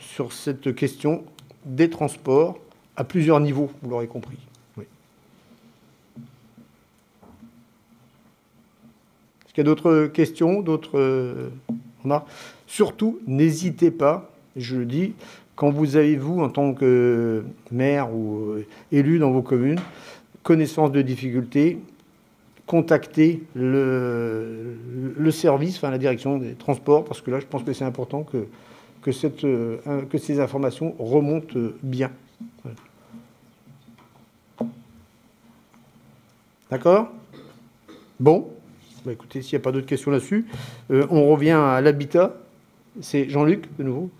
sur cette question des transports, à plusieurs niveaux, vous l'aurez compris. Oui. Est-ce qu'il y a d'autres questions, d'autres remarques? Surtout, n'hésitez pas, je le dis, quand vous avez, vous, en tant que maire ou élu dans vos communes, connaissance de difficultés, contactez le service, la direction des transports, parce que là, je pense que c'est important que ces informations remontent bien. Voilà. D'accord? Bon, écoutez, s'il n'y a pas d'autres questions là-dessus, on revient à l'habitat. C'est Jean-Luc, de nouveau.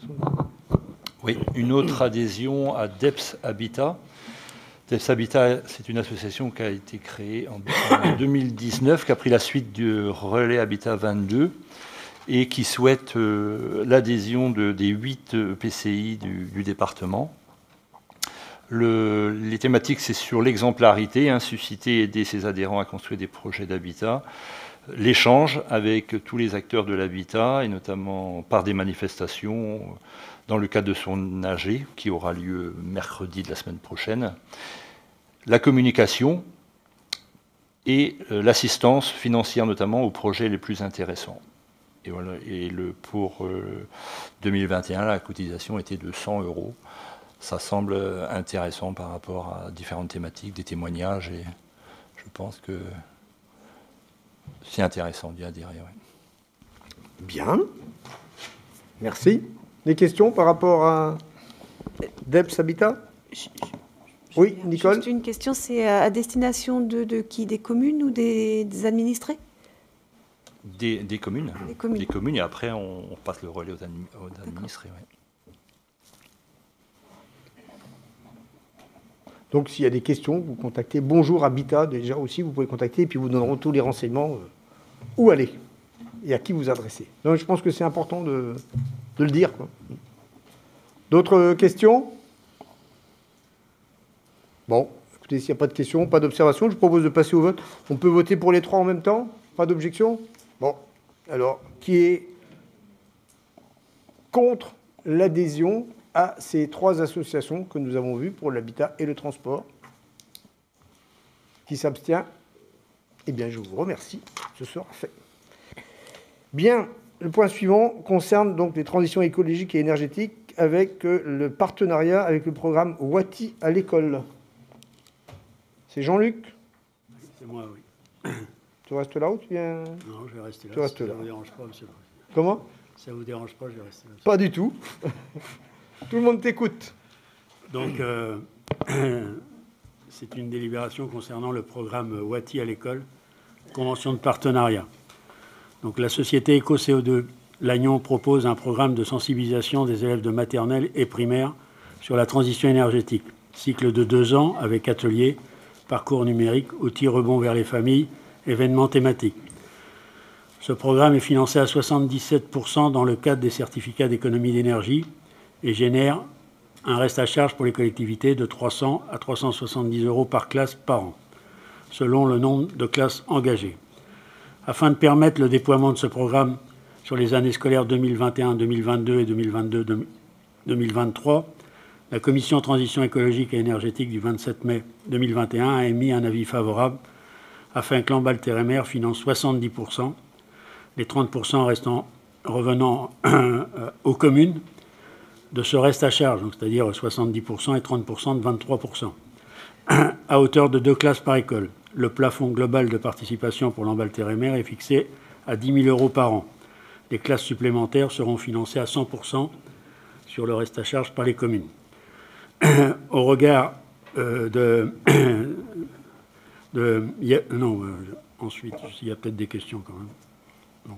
Oui, une autre adhésion à DEPS Habitat. DEPS Habitat, c'est une association qui a été créée en 2019, qui a pris la suite du Relais Habitat 22 et qui souhaite l'adhésion des 8 PCI du département. Les thématiques, c'est sur l'exemplarité, susciter et aider ses adhérents à construire des projets d'habitat, l'échange avec tous les acteurs de l'habitat, et notamment par des manifestations dans le cadre de son AG, qui aura lieu mercredi de la semaine prochaine, la communication et l'assistance financière notamment aux projets les plus intéressants. Et, voilà, et pour 2021, la cotisation était de 100 €. Ça semble intéressant par rapport à différentes thématiques, des témoignages, et je pense que c'est intéressant d'y adhérer. Ouais. Bien. Merci. Des questions par rapport à DEPS Habitat? Oui, Nicole. Juste une question, c'est à destination de qui? Des communes ou des administrés? Des communes. Des communes. Et après on passe le relais aux administrés. Ouais. Donc s'il y a des questions, vous contactez Bonjour Habitat déjà aussi, vous pouvez contacter et puis vous donneront tous les renseignements où aller et à qui vous adresser. Donc je pense que c'est important de le dire, quoi. D'autres questions? Bon, écoutez, s'il n'y a pas de questions, pas d'observations, je propose de passer au vote. On peut voter pour les trois en même temps? Pas d'objection? Bon, alors, qui est contre l'adhésion à ces trois associations que nous avons vues pour l'habitat et le transport? Qui s'abstient? Eh bien, je vous remercie. Ce sera fait. Bien, le point suivant concerne donc les transitions écologiques et énergétiques avec le partenariat avec le programme Wati à l'école. C'est Jean-Luc? C'est moi, oui. Tu restes là ou tu viens? Non, je vais rester là. Tu restes là. Ça ne vous dérange pas, monsieur le président. Comment? Ça ne vous dérange pas, je vais rester là. Pas du tout. Tout le monde t'écoute. Donc, c'est une délibération concernant le programme Wati à l'école, convention de partenariat. Donc, la société EcoCO2 Lannion propose un programme de sensibilisation des élèves de maternelle et primaire sur la transition énergétique. Cycle de 2 ans avec ateliers, parcours numérique, outils rebond vers les familles, événements thématiques. Ce programme est financé à 77% dans le cadre des certificats d'économie d'énergie et génère un reste à charge pour les collectivités de 300 à 370 € par classe par an, selon le nombre de classes engagées. Afin de permettre le déploiement de ce programme sur les années scolaires 2021-2022 et 2022-2023, la Commission transition écologique et énergétique du 27 mai 2021 a émis un avis favorable afin que Lamballe-Térémer finance 70%, les 30% revenant aux communes de ce reste à charge, c'est-à-dire 70% et 30% de 23%, à hauteur de 2 classes par école. Le plafond global de participation pour Lamballe-Térémer est fixé à 10 000 € par an. Les classes supplémentaires seront financées à 100% sur le reste à charge par les communes. Au regard ensuite, il y a peut-être des questions quand même. Non.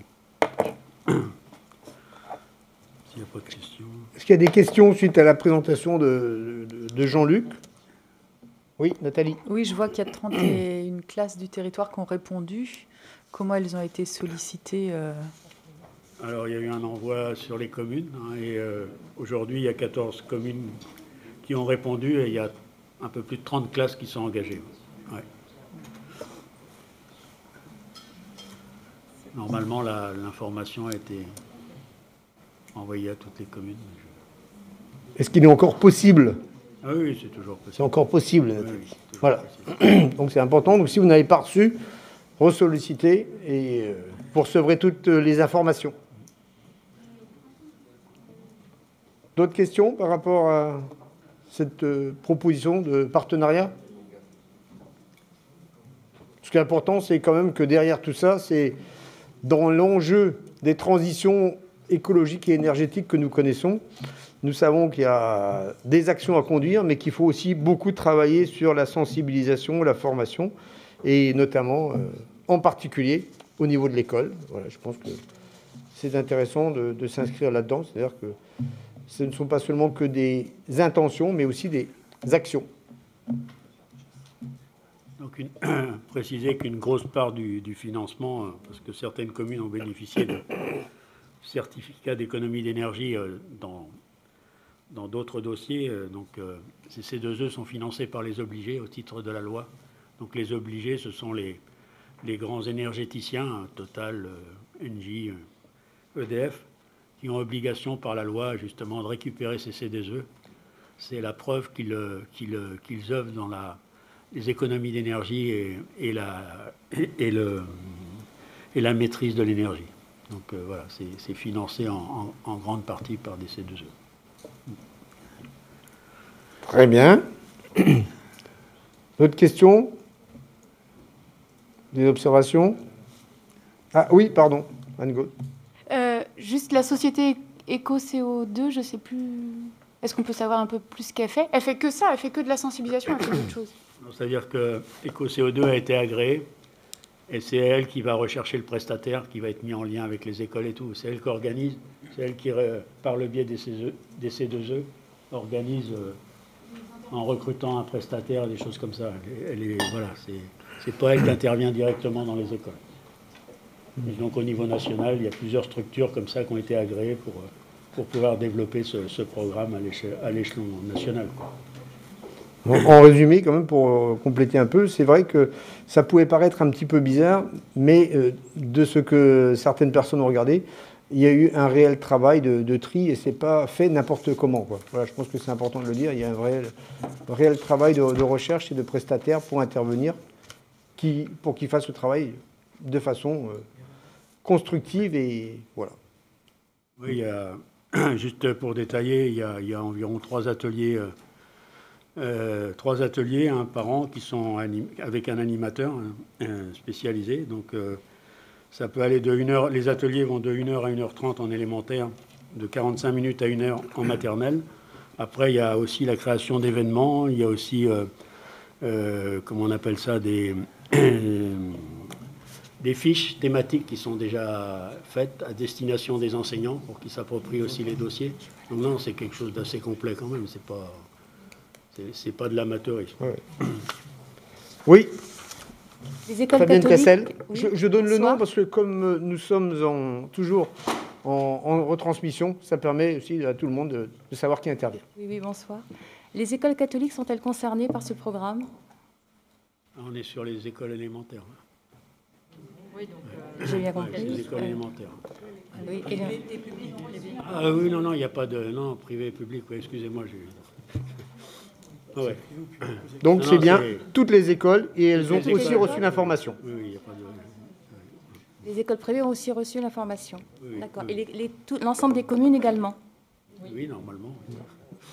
S'il n'y a pas de questions. Est-ce qu'il y a des questions suite à la présentation de Jean-Luc? Oui, Nathalie. Oui, je vois qu'il y a 31 classes du territoire qui ont répondu. Comment elles ont été sollicitées Alors, il y a eu un envoi sur les communes. Et aujourd'hui, il y a 14 communes qui ont répondu et il y a un peu plus de 30 classes qui sont engagées. Ouais. Normalement, l'information a été envoyée à toutes les communes. Est-ce qu'il est encore possible? Ah oui, c'est toujours possible. C'est encore possible, Nathalie. Oui, voilà. possible. Donc c'est important. Donc si vous n'avez pas reçu, ressollicitez et pour recevrez toutes les informations. D'autres questions par rapport à cette proposition de partenariat? Ce qui est important, c'est quand même que derrière tout ça, c'est dans l'enjeu des transitions écologiques et énergétiques que nous connaissons. Nous savons qu'il y a des actions à conduire, mais qu'il faut aussi beaucoup travailler sur la sensibilisation, la formation, et notamment, en particulier, au niveau de l'école. Voilà, je pense que c'est intéressant de s'inscrire là-dedans. C'est-à-dire que ce ne sont pas seulement que des intentions, mais aussi des actions. Donc, préciser qu'une grosse part du financement, parce que certaines communes ont bénéficié de certificats d'économie d'énergie dans d'autres dossiers. Donc, ces C2E sont financés par les obligés au titre de la loi. Donc, les obligés, ce sont les grands énergéticiens, Total, Engie, EDF, qui ont obligation par la loi, justement, de récupérer ces C2E. C'est la preuve qu'ils œuvrent dans les économies d'énergie et la maîtrise de l'énergie. Donc voilà, c'est financé en grande partie par des C2E. Très bien. D'autres questions? Des observations? Ah oui, pardon, Anne-Gaud. Juste la société EcoCO2, je ne sais plus... Est-ce qu'on peut savoir un peu plus ce qu'elle fait? Elle fait que ça, elle fait que de la sensibilisation, elle fait d'autres choses. C'est-à-dire que EcoCO2 a été agréé, et c'est elle qui va rechercher le prestataire, qui va être mis en lien avec les écoles et tout. C'est elle qui organise, c'est elle qui, par le biais des C2E, organise en recrutant un prestataire, des choses comme ça. Voilà, c'est pas elle qui intervient directement dans les écoles. Et donc au niveau national, il y a plusieurs structures comme ça qui ont été agréées pour pouvoir développer ce programme à l'échelon national, quoi. En résumé, quand même, pour compléter un peu, c'est vrai que ça pouvait paraître un petit peu bizarre, mais de ce que certaines personnes ont regardé, il y a eu un réel travail de tri et c'est pas fait n'importe comment, quoi. Voilà, je pense que c'est important de le dire. Il y a un réel travail de recherche et de prestataires pour intervenir, pour qu'ils fassent le travail de façon constructive et voilà. Oui, juste pour détailler, il y a environ 3 ateliers. 3 ateliers par an qui sont avec un animateur spécialisé. Donc ça peut aller de 1 heure, les ateliers vont de 1 heure à 1h30 en élémentaire, de 45 minutes à 1 heure en maternelle. Après, il y a aussi la création d'événements, il y a aussi, comment on appelle ça, des fiches thématiques qui sont déjà faites à destination des enseignants pour qu'ils s'approprient aussi les dossiers. Donc non, c'est quelque chose d'assez complet quand même, c'est pas de l'amateurisme. Ouais. Oui. Les écoles Fabienne catholiques. Cassel. Oui. Je donne le nom parce que comme nous sommes toujours en retransmission, ça permet aussi à tout le monde de savoir qui intervient. Oui, bonsoir. Les écoles catholiques sont-elles concernées par ce programme? On est sur les écoles élémentaires. Oui, donc j'ai bien compris. Les écoles élémentaires. Oui, Ah oui, non, il n'y a pas de... Non, privé et public, oui, excusez-moi. Ouais. Donc c'est bien toutes les écoles et elles ont aussi reçu l'information. Oui, il n'y a pas de... Les écoles privées ont aussi reçu l'information. Oui, D'accord. oui. Et l'ensemble des communes également? Oui, normalement.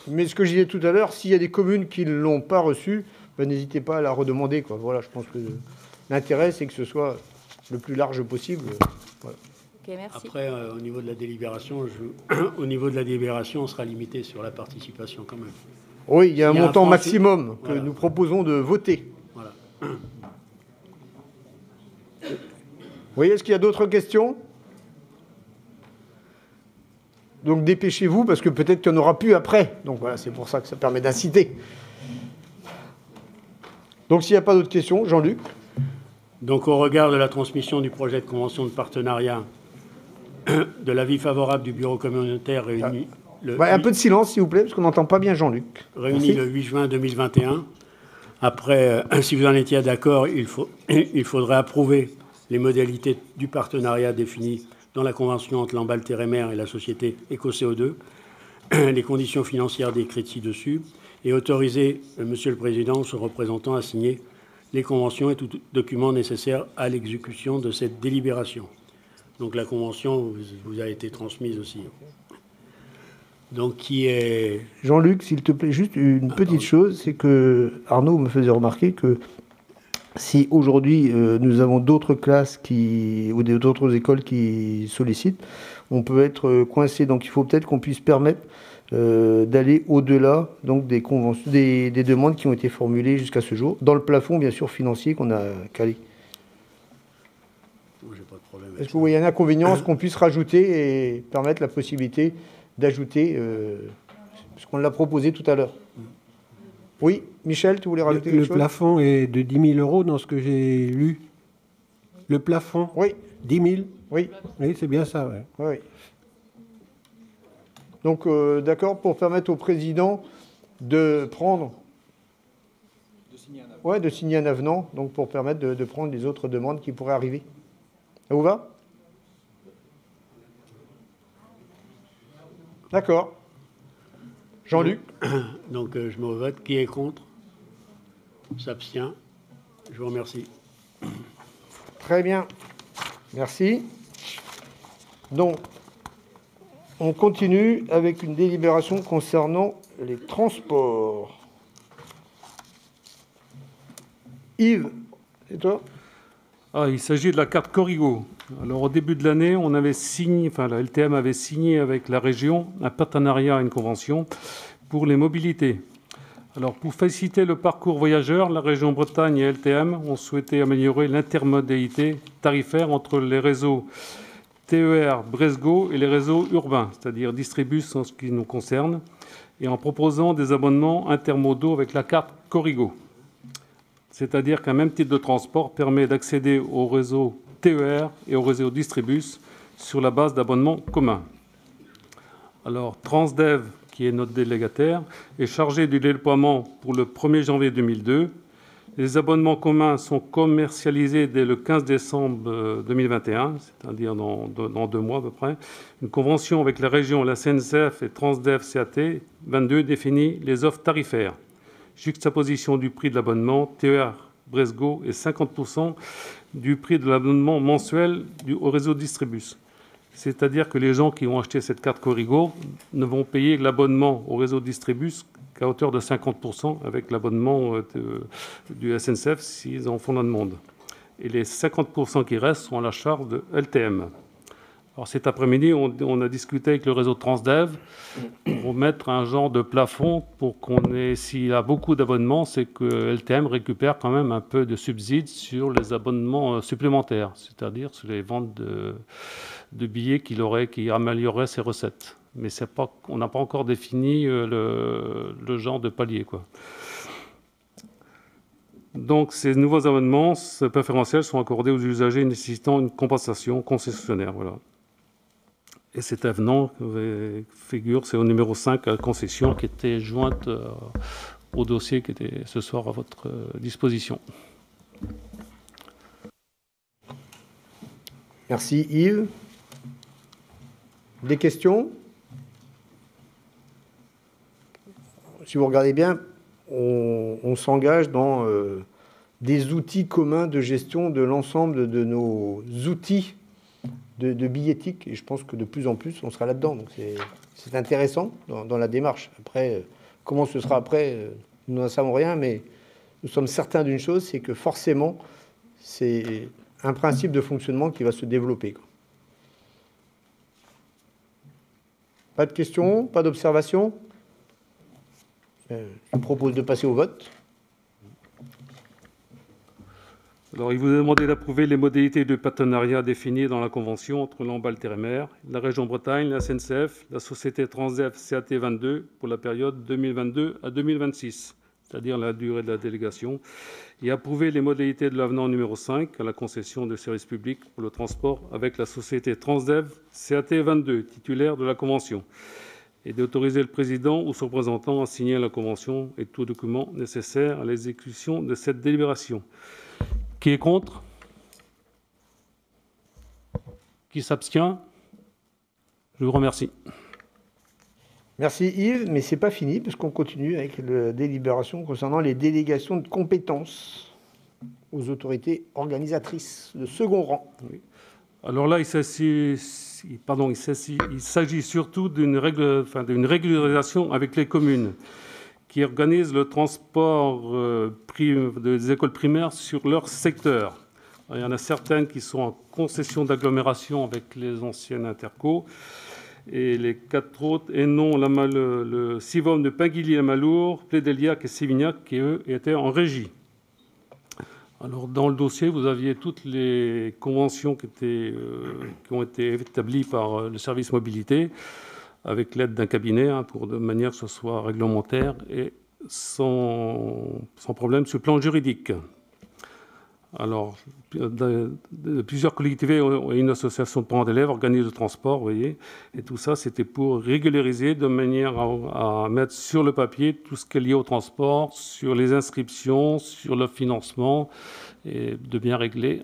Mais ce que je disais tout à l'heure, s'il y a des communes qui ne l'ont pas reçue, ben, n'hésitez pas à la redemander, quoi. Voilà, je pense que l'intérêt, c'est que ce soit le plus large possible. Voilà. Ok, merci. Après, au niveau de la délibération, on sera limité sur la participation quand même. Oui, il y a un montant maximum que nous proposons de voter. Voilà. Oui, est-ce qu'il y a d'autres questions? Donc dépêchez-vous, parce que peut-être qu'il n'y en aura plus après. Donc voilà, c'est pour ça que ça permet d'inciter. Donc s'il n'y a pas d'autres questions, Jean-Luc? Donc au regard de la transmission du projet de convention de partenariat, de l'avis favorable du bureau communautaire réuni... un peu de silence, s'il vous plaît, parce qu'on n'entend pas bien Jean-Luc. Réuni le 8 juin 2021. Après, si vous en étiez d'accord, il faudrait approuver les modalités du partenariat définies dans la convention entre l'Amballe Térémer et la société EcoCO2, les conditions financières décrites ci-dessus, et autoriser Monsieur le Président, son représentant, à signer les conventions et tout document nécessaire à l'exécution de cette délibération. Donc la convention vous a été transmise aussi. Donc qui est... Jean-Luc, s'il te plaît, juste une petite chose, c'est que Arnaud me faisait remarquer que si aujourd'hui nous avons d'autres classes ou d'autres écoles qui sollicitent, on peut être coincé. Donc il faut peut-être qu'on puisse permettre d'aller au-delà donc des demandes qui ont été formulées jusqu'à ce jour, dans le plafond bien sûr financier qu'on a calé. Est-ce que vous voyez un inconvénient, ce qu'on puisse rajouter et permettre la possibilité d'ajouter, ce qu'on l'a proposé tout à l'heure? Oui, Michel, tu voulais rajouter quelque chose? Le plafond est de 10 000 euros dans ce que j'ai lu. Le plafond? Oui. 10 000? Oui. Oui, c'est bien ça, ouais. Oui. Donc, d'accord, pour permettre au président de prendre... de signer un avenant, donc pour permettre de prendre les autres demandes qui pourraient arriver. Ça vous va? D'accord. Jean-Luc? Donc je me vote. Qui est contre? S'abstient. Je vous remercie. Très bien. Merci. Donc, on continue avec une délibération concernant les transports. Yves, c'est toi? Il s'agit de la carte Corrigo. Alors, au début de l'année, on avait signé, la LTM avait signé avec la région un partenariat, une convention pour les mobilités. Alors, pour faciliter le parcours voyageur, la région Bretagne et LTM ont souhaité améliorer l'intermodalité tarifaire entre les réseaux TER Bresgo et les réseaux urbains, c'est-à-dire Distribus en ce qui nous concerne, et en proposant des abonnements intermodaux avec la carte Corrigo. C'est-à-dire qu'un même type de transport permet d'accéder au réseau TER et au réseau Distribus sur la base d'abonnements communs. Alors, Transdev, qui est notre délégataire, est chargé du déploiement pour le 1er janvier 2002. Les abonnements communs sont commercialisés dès le 15 décembre 2021, c'est-à-dire dans 2 mois à peu près. Une convention avec la région, la SNCF et Transdev CAT 22 définit les offres tarifaires. Juxtaposition du prix de l'abonnement TER Bresgo et 50% du prix de l'abonnement mensuel au réseau Distribus. C'est-à-dire que les gens qui ont acheté cette carte Corrigo ne vont payer l'abonnement au réseau Distribus qu'à hauteur de 50% avec l'abonnement du SNCF s'ils en font la demande. Et les 50% qui restent sont à la charge de LTM. Alors cet après-midi, on a discuté avec le réseau Transdev pour mettre un genre de plafond pour qu'on ait, s'il y a beaucoup d'abonnements, c'est que LTM récupère quand même un peu de subsides sur les abonnements supplémentaires, c'est-à-dire sur les ventes de billets qui amélioreraient ses recettes. Mais on n'a pas encore défini le genre de palier, quoi. Donc, ces nouveaux abonnements préférentiels sont accordés aux usagers nécessitant une compensation concessionnaire. Voilà. Et cet avenant figure, c'est au numéro 5, à la concession, qui était jointe au dossier qui était ce soir à votre disposition. Merci Yves. Des questions? Si vous regardez bien, on s'engage dans des outils communs de gestion de l'ensemble de nos outils de billettique. Et je pense que de plus en plus, on sera là-dedans. Donc c'est intéressant dans la démarche. Après, comment ce sera après, nous n'en savons rien, mais nous sommes certains d'une chose, c'est que forcément, c'est un principe de fonctionnement qui va se développer. Pas de questions, pas d'observations? Je vous propose de passer au vote. Alors, il vous est demandé d'approuver les modalités de partenariat définies dans la convention entre l'Amballe-Térémer, la région Bretagne, la SNCF, la société Transdev CAT 22 pour la période 2022 à 2026, c'est-à-dire la durée de la délégation, et approuver les modalités de l'avenant numéro 5 à la concession de services publics pour le transport avec la société Transdev CAT 22, titulaire de la convention, et d'autoriser le président ou son représentant à signer la convention et tout document nécessaire à l'exécution de cette délibération. Qui est contre? Qui s'abstient? Je vous remercie. Merci Yves, mais ce n'est pas fini, parce qu'on continue avec la délibération concernant les délégations de compétences aux autorités organisatrices de second rang. Oui. Alors là, il s'agit surtout d'une régularisation avec les communes qui organisent le transport des écoles primaires sur leur secteur. Alors, il y en a certaines qui sont en concession d'agglomération avec les anciennes interco, et les 4 autres, et non le Sivom de Pinguilly-la-Malour, Plédéliac et Sévignac, qui eux étaient en régie. Alors, dans le dossier, vous aviez toutes les conventions qui ont été établies par le service mobilité, avec l'aide d'un cabinet, de manière que ce soit réglementaire et sans problème sur le plan juridique. Alors, plusieurs collectivités et une association de parents d'élèves organisent le transport, vous voyez, et tout ça, c'était pour régulariser de manière à mettre sur le papier tout ce qui est lié au transport, sur les inscriptions, sur le financement, et de bien régler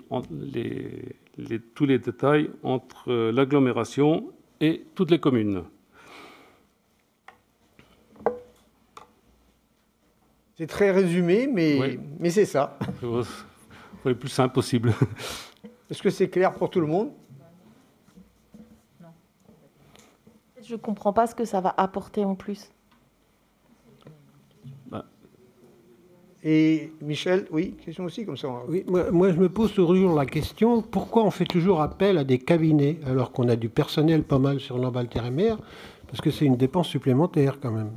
tous les détails entre l'agglomération et toutes les communes. C'est très résumé, mais c'est ça. C'est le plus simple possible. Est-ce que c'est clair pour tout le monde? Je ne comprends pas ce que ça va apporter en plus. Et Michel, oui, question aussi comme ça. Oui, moi, je me pose toujours la question, pourquoi on fait toujours appel à des cabinets alors qu'on a du personnel pas mal sur Lamballe-Terre-et-Mer? Parce que c'est une dépense supplémentaire quand même.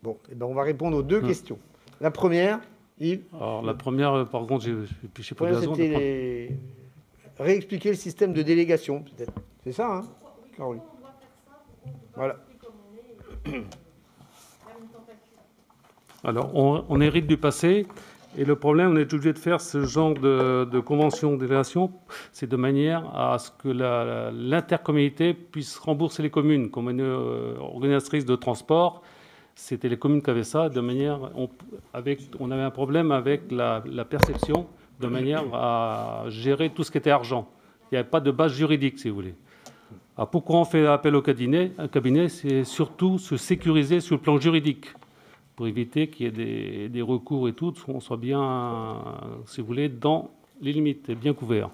Bon, eh ben on va répondre aux deux questions. La première, Yves. Alors la première, par contre, je sais pas de raison. C'était réexpliquer le système de délégation, peut-être. C'est ça, hein, Caroline? Voilà. Alors, on hérite du passé, et le problème, on est obligé de faire ce genre de convention de délégation, c'est de manière à ce que l'intercommunalité puisse rembourser les communes. Comme une organisatrice de transport, c'était les communes qui avaient ça, de manière, on avait un problème avec la perception, de manière à gérer tout ce qui était argent. Il n'y avait pas de base juridique, si vous voulez. Alors, pourquoi on fait appel au cabinet? Un cabinet, c'est surtout se sécuriser sur le plan juridique, pour éviter qu'il y ait des recours et tout, qu'on soit bien, si vous voulez, dans les limites, et bien couvert.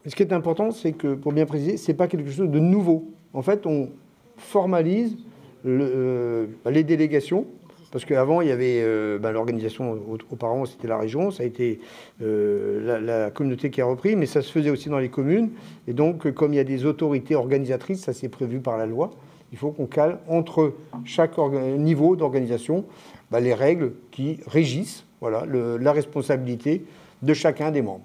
Ce qui est important, c'est que, pour bien préciser, ce n'est pas quelque chose de nouveau. En fait, on formalise les délégations, parce qu'avant, il y avait l'organisation, auparavant, c'était la région, ça a été la communauté qui a repris, mais ça se faisait aussi dans les communes. Et donc, comme il y a des autorités organisatrices, ça c'est prévu par la loi, il faut qu'on cale entre chaque niveau d'organisation les règles qui régissent la responsabilité de chacun des membres.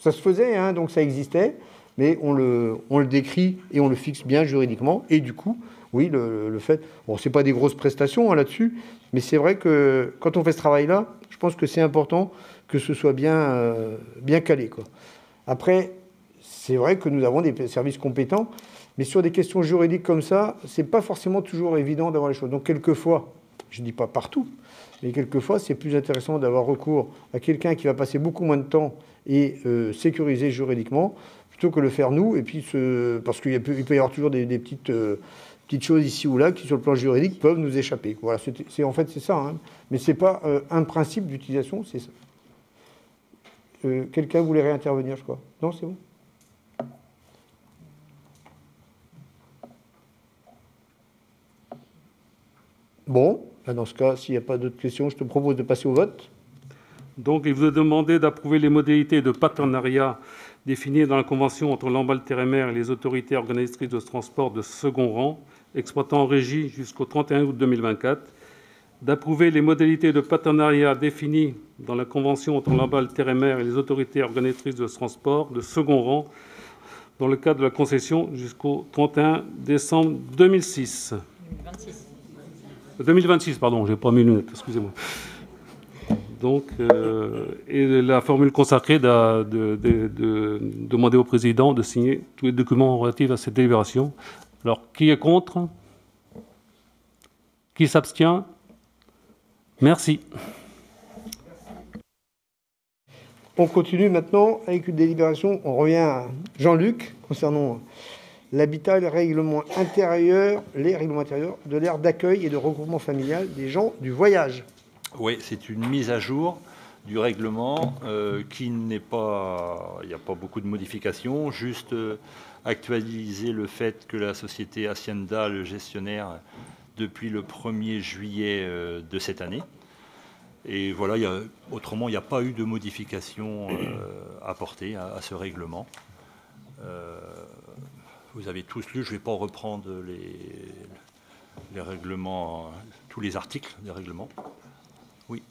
Ça se faisait, hein, donc ça existait, mais on le décrit et on le fixe bien juridiquement. Et du coup, oui, le fait... Bon, ce n'est pas des grosses prestations là-dessus, mais c'est vrai que quand on fait ce travail-là, je pense que c'est important que ce soit bien calé, quoi. Après, c'est vrai que nous avons des services compétents, mais sur des questions juridiques comme ça, ce n'est pas forcément toujours évident d'avoir les choses. Donc quelquefois, je ne dis pas partout, mais quelquefois, c'est plus intéressant d'avoir recours à quelqu'un qui va passer beaucoup moins de temps et sécuriser juridiquement, plutôt que le faire nous. Et puis parce qu'il peut y avoir toujours des petites choses ici ou là qui, sur le plan juridique, peuvent nous échapper. Voilà, en fait, c'est ça. Hein. Mais ce n'est pas un principe d'utilisation, c'est ça. Quelqu'un voulait réintervenir, je crois. Non, c'est bon. Bon, dans ce cas, s'il n'y a pas d'autres questions, je te propose de passer au vote. Donc, il vous est demandé d'approuver les modalités de partenariat définies dans la convention entre Lamballe-Terre-et-Mer et les autorités organisatrices de transport de second rang, exploitant en régie jusqu'au 31 août 2024, d'approuver les modalités de partenariat définies dans la convention entre Lamballe-Terre-et-Mer et les autorités organisatrices de transport de second rang, dans le cadre de la concession jusqu'au 31 décembre 2026. 2026, pardon, j'ai pas mis les lunettes, excusez-moi. Donc, et la formule consacrée de demander au président de signer tous les documents relatifs à cette délibération. Alors, qui est contre? Qui s'abstient? Merci. On continue maintenant avec une délibération. On revient à Jean-Luc concernant l'habitat et les règlements intérieurs de l'aire d'accueil et de regroupement familial des gens du voyage. Oui, c'est une mise à jour du règlement qui n'est pas... Il n'y a pas beaucoup de modifications, juste actualiser le fait que la société Hacienda, le gestionnaire, depuis le 1er juillet de cette année. Et voilà, autrement, il n'y a pas eu de modification apportée à ce règlement. Vous avez tous lu, je ne vais pas reprendre les règlements, tous les articles des règlements. Oui.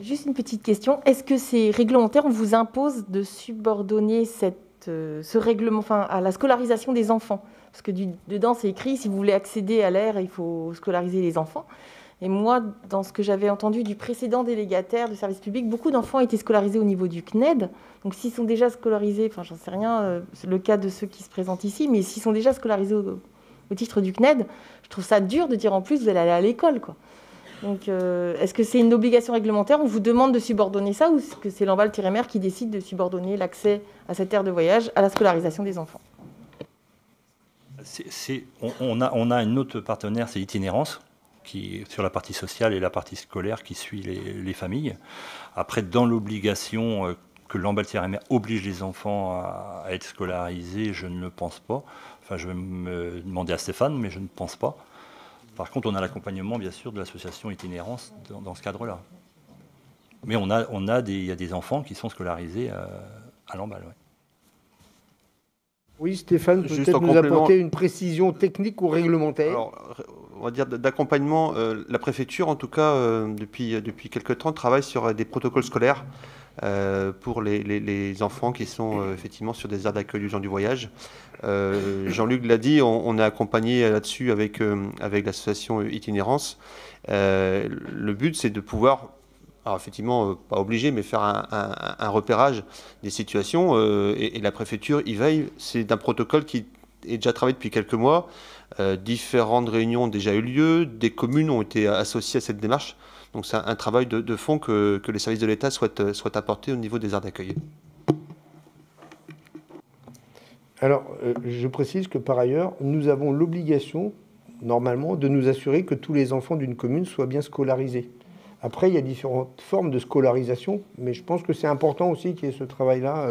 Juste une petite question. Est-ce que c'est réglementaire, on vous impose de subordonner ce règlement à la scolarisation des enfants? Parce que dedans, c'est écrit, si vous voulez accéder à l'aire, il faut scolariser les enfants. Et moi, dans ce que j'avais entendu du précédent délégataire de service public, beaucoup d'enfants étaient scolarisés au niveau du CNED. Donc s'ils sont déjà scolarisés, enfin j'en sais rien, c'est le cas de ceux qui se présentent ici, mais s'ils sont déjà scolarisés au titre du CNED, je trouve ça dur de dire en plus vous allez aller à l'école, quoi. Donc est-ce que c'est une obligation réglementaire? On vous demande de subordonner ça, ou est-ce que c'est Lamballe-Terre-et-Mer qui décide de subordonner l'accès à cette aire de voyage à la scolarisation des enfants? On a une autre partenaire, c'est Itinérance, sur la partie sociale et la partie scolaire qui suit les familles. Après, dans l'obligation que Lamballe-Thierry-Mer oblige les enfants à être scolarisés, je ne le pense pas. Enfin, je vais me demander à Stéphane, mais je ne pense pas. Par contre, on a l'accompagnement, bien sûr, de l'association Itinérance dans ce cadre-là. Mais il y a des enfants qui sont scolarisés à Lamballe. Ouais. Oui, Stéphane, peut-être nous apporter une précision technique ou réglementaire. Alors, on va dire d'accompagnement. La préfecture, en tout cas, depuis quelques temps, travaille sur des protocoles scolaires pour les enfants qui sont effectivement sur des aires d'accueil du gens du voyage. Jean-Luc l'a dit, on est accompagné là-dessus avec l'association Itinérance. Le but, c'est de pouvoir, alors effectivement, pas obligé, mais faire un repérage des situations. Et la préfecture y veille. C'est un protocole qui est déjà travaillé depuis quelques mois. Différentes réunions ont déjà eu lieu. Des communes ont été associées à cette démarche. Donc c'est un travail de fond que les services de l'État souhaitent apporter au niveau des aires d'accueil. Alors, je précise que par ailleurs, nous avons l'obligation, normalement, de nous assurer que tous les enfants d'une commune soient bien scolarisés. Après, il y a différentes formes de scolarisation, mais je pense que c'est important aussi qu'il y ait ce travail-là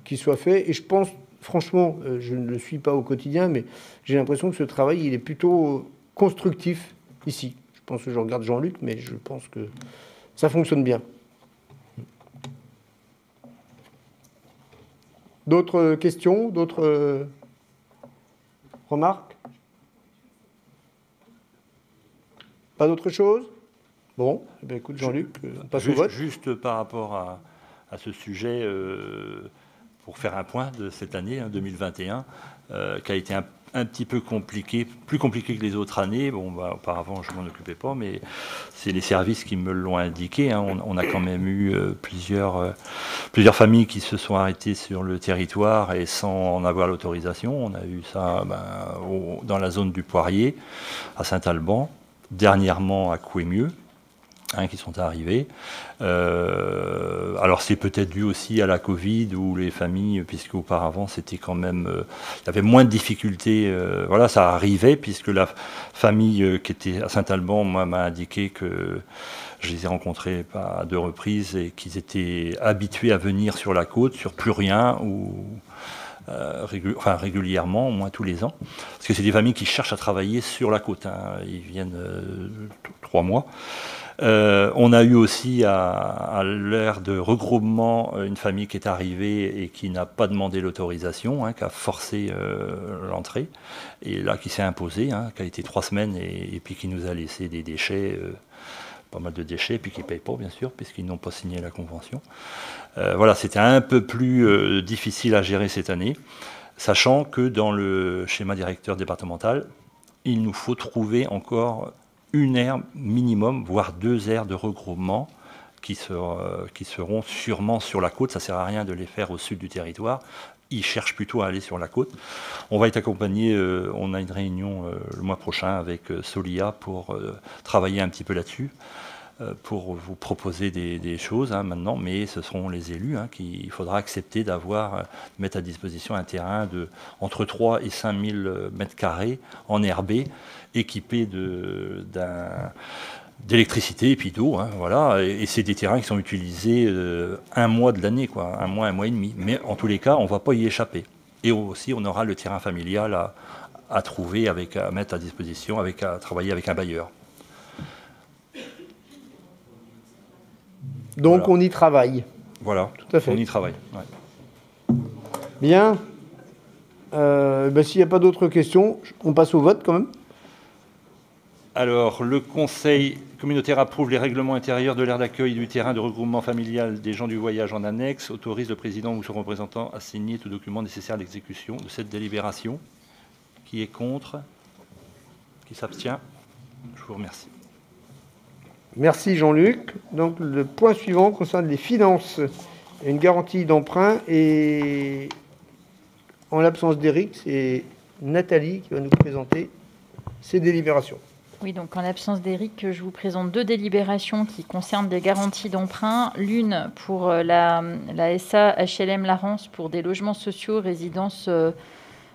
qui soit fait. Et je pense, franchement, je ne le suis pas au quotidien, mais j'ai l'impression que ce travail, il est plutôt constructif ici. Je pense que je regarde Jean-Luc, mais je pense que ça fonctionne bien. D'autres questions, d'autres remarques? Pas d'autre chose? Bon, eh bien, écoute Jean-Luc, on passe au vote. Juste par rapport à ce sujet, pour faire un point de cette année, 2021, qui a été un petit peu compliqué, plus compliqué que les autres années. Bon, auparavant, je ne m'en occupais pas, mais c'est les services qui me l'ont indiqué. On a quand même eu plusieurs familles qui se sont arrêtées sur le territoire et sans en avoir l'autorisation. On a eu ça dans la zone du Poirier, à Saint-Alban, dernièrement à Couémieux, qui sont arrivés. Alors c'est peut-être dû aussi à la Covid ou les familles, puisque auparavant c'était quand même, il y avait moins de difficultés. Voilà, ça arrivait puisque la famille qui était à Saint-Alban, moi, m'a indiqué que je les ai rencontrés à 2 reprises et qu'ils étaient habitués à venir sur la côte, sur Plurien ou régulièrement, au moins tous les ans, parce que c'est des familles qui cherchent à travailler sur la côte. Ils viennent 3 mois. On a eu aussi à l'ère de regroupement une famille qui est arrivée et qui n'a pas demandé l'autorisation, qui a forcé l'entrée, et là qui s'est imposée, qui a été 3 semaines et puis qui nous a laissé des déchets, pas mal de déchets, puis qui ne payent pas bien sûr, puisqu'ils n'ont pas signé la convention. Voilà, c'était un peu plus difficile à gérer cette année, sachant que dans le schéma directeur départemental, il nous faut trouver encore une aire minimum, voire 2 aires de regroupement qui seront sûrement sur la côte. Ça ne sert à rien de les faire au sud du territoire. Ils cherchent plutôt à aller sur la côte. On va être accompagné, on a une réunion le mois prochain avec Solia pour travailler un petit peu là-dessus, pour vous proposer des choses maintenant, mais ce seront les élus il faudra accepter mettre à disposition un terrain de entre 3 et 5 000 mètres carrés en herbé, équipé d'électricité et puis d'eau, voilà. Et c'est des terrains qui sont utilisés 1 mois de l'année, un mois et demi. Mais en tous les cas, on ne va pas y échapper. Et aussi, on aura le terrain familial à trouver, à mettre à disposition, à travailler avec un bailleur. Donc voilà. On y travaille. Voilà, tout à fait. On y travaille. Ouais. Bien. S'il n'y a pas d'autres questions, on passe au vote quand même. Alors, le Conseil communautaire approuve les règlements intérieurs de l'aire d'accueil du terrain de regroupement familial des gens du voyage en annexe, autorise le président ou son représentant à signer tout document nécessaire à l'exécution de cette délibération. Qui est contre? Qui s'abstient? Je vous remercie. Merci Jean-Luc. Donc le point suivant concerne les finances. Une garantie d'emprunt et en l'absence d'Éric, c'est Nathalie qui va nous présenter ces délibérations. Oui, donc en l'absence d'Éric, je vous présente 2 délibérations qui concernent des garanties d'emprunt. L'une pour la SA HLM Larence pour des logements sociaux, résidence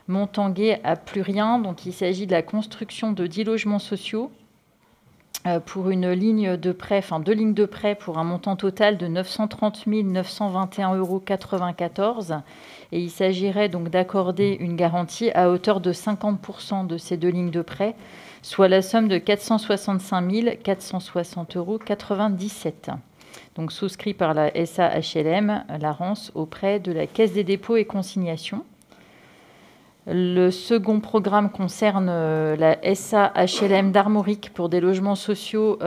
Montanguet à Plurien. Donc il s'agit de la construction de 10 logements sociaux pour une ligne de prêt, enfin 2 lignes de prêt pour un montant total de 930 921,94 €. Et il s'agirait donc d'accorder une garantie à hauteur de 50% de ces 2 lignes de prêt, soit la somme de 465 460,97 €. Donc souscrit par la SAHLM Larence auprès de la Caisse des dépôts et consignations. Le second programme concerne la SAHLM d'Armorique pour des logements sociaux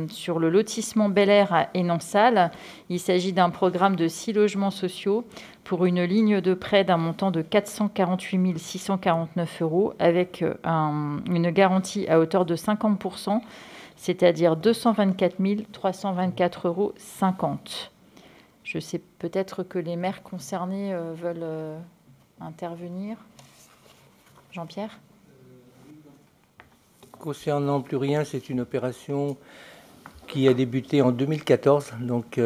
sur le lotissement Bel Air à Énansal. Il s'agit d'un programme de 6 logements sociaux pour une ligne de prêt d'un montant de 448 649 € avec une garantie à hauteur de 50%, c'est-à-dire 224 324,50 €. Je sais peut-être que les maires concernés veulent intervenir. Jean-Pierre ? Concernant Plus Rien, c'est une opération qui a débuté en 2014, donc,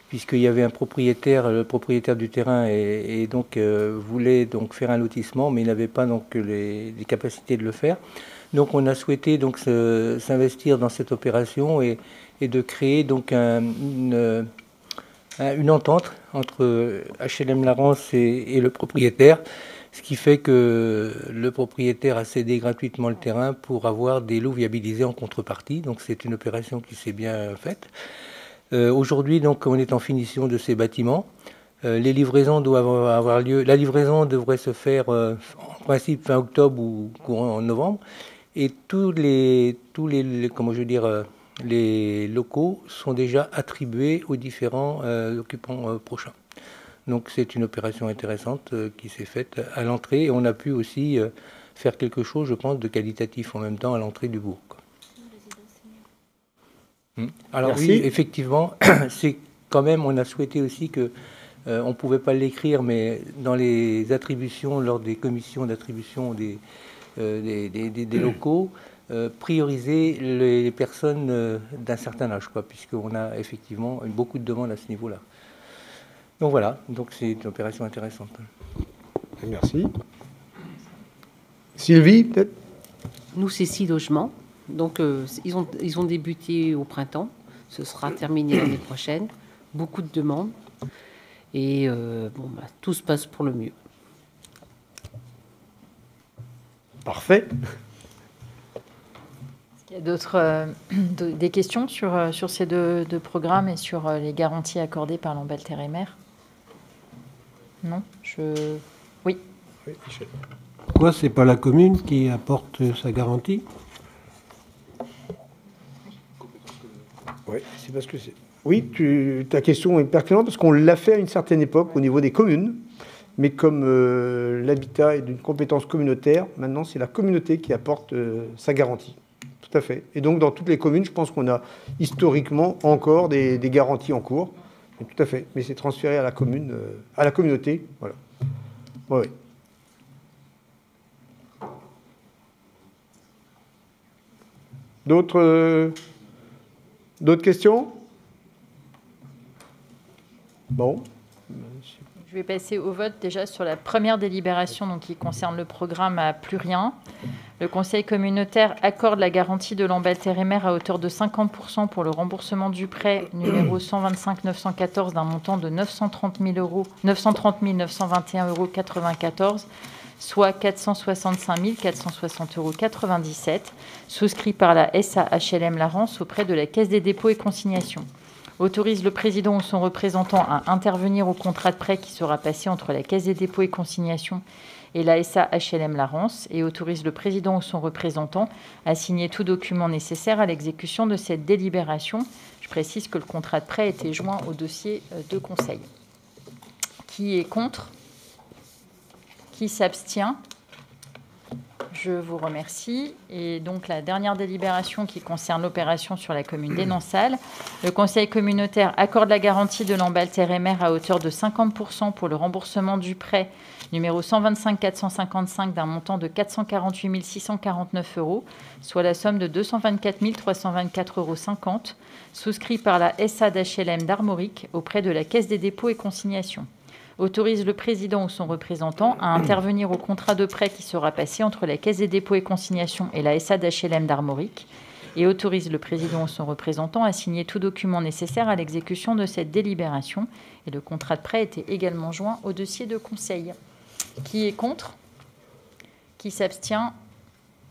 puisqu'il y avait un propriétaire, le propriétaire du terrain, et donc voulait donc faire un lotissement, mais il n'avait pas donc les capacités de le faire. Donc on a souhaité donc s'investir dans cette opération et de créer donc une entente entre HLM Larence et le propriétaire. Ce qui fait que le propriétaire a cédé gratuitement le terrain pour avoir des lots viabilisés en contrepartie. Donc c'est une opération qui s'est bien faite. Aujourd'hui, donc, on est en finition de ces bâtiments. Les livraisons doivent avoir lieu. La livraison devrait se faire en principe fin octobre ou courant novembre. Et tous les locaux sont déjà attribués aux différents occupants prochains. Donc c'est une opération intéressante qui s'est faite à l'entrée. Et on a pu aussi faire quelque chose, je pense, de qualitatif en même temps à l'entrée du bourg. Alors Merci. oui, effectivement, c'est quand même, on a souhaité aussi que, on ne pouvait pas l'écrire, mais dans les attributions, lors des commissions d'attribution des locaux, prioriser les personnes d'un certain âge, puisqu'on a effectivement beaucoup de demandes à ce niveau-là. Donc voilà, donc c'est une opération intéressante. Merci. Sylvie, peut-être ? Nous, c'est 6 logements. Donc, ils ont débuté au printemps. Ce sera terminé l'année prochaine. Beaucoup de demandes. Et tout se passe pour le mieux. Parfait. Il y a d'autres des questions sur ces deux programmes et sur les garanties accordées par l'Ambalter-et-Mer ? Non, oui. Oui, Michel. Pourquoi c'est pas la commune qui apporte sa garantie? Oui, c'est parce que c'est. Oui, ta question est pertinente parce qu'on l'a fait à une certaine époque au niveau des communes, mais comme l'habitat est d'une compétence communautaire, maintenant c'est la communauté qui apporte sa garantie. Tout à fait. Et donc dans toutes les communes, je pense qu'on a historiquement encore des garanties en cours. Et tout à fait. Mais c'est transféré à la commune, à la communauté. Voilà. Oui. D'autres questions? Bon. Je vais passer au vote déjà sur la première délibération donc, qui concerne le programme à Plus Rien. Le Conseil communautaire accorde la garantie de l'Ambalter-et-Mer à hauteur de 50% pour le remboursement du prêt numéro 125 914 d'un montant de 930 921,94 €, soit 465 460,97 €, souscrit par la SAHLM Larence auprès de la Caisse des dépôts et consignations. Autorise le président ou son représentant à intervenir au contrat de prêt qui sera passé entre la Caisse des dépôts et consignations et la SAHLM Larence et autorise le président ou son représentant à signer tout document nécessaire à l'exécution de cette délibération. Je précise que le contrat de prêt a été joint au dossier de conseil. Qui est contre? Qui s'abstient? Je vous remercie. Et donc la dernière délibération qui concerne l'opération sur la commune d'Énansal. Le Conseil communautaire accorde la garantie de l'Ambalter-et-Mer à hauteur de 50% pour le remboursement du prêt numéro 125 455 d'un montant de 448 649 €, soit la somme de 224 324,50 €, souscrit par la SA d'HLM d'Armorique auprès de la Caisse des dépôts et consignations. Autorise le président ou son représentant à intervenir au contrat de prêt qui sera passé entre la Caisse des dépôts et consignations et la SA d'HLM d'Armorique et autorise le président ou son représentant à signer tout document nécessaire à l'exécution de cette délibération. Et le contrat de prêt était également joint au dossier de conseil. Qui est contre? Qui s'abstient?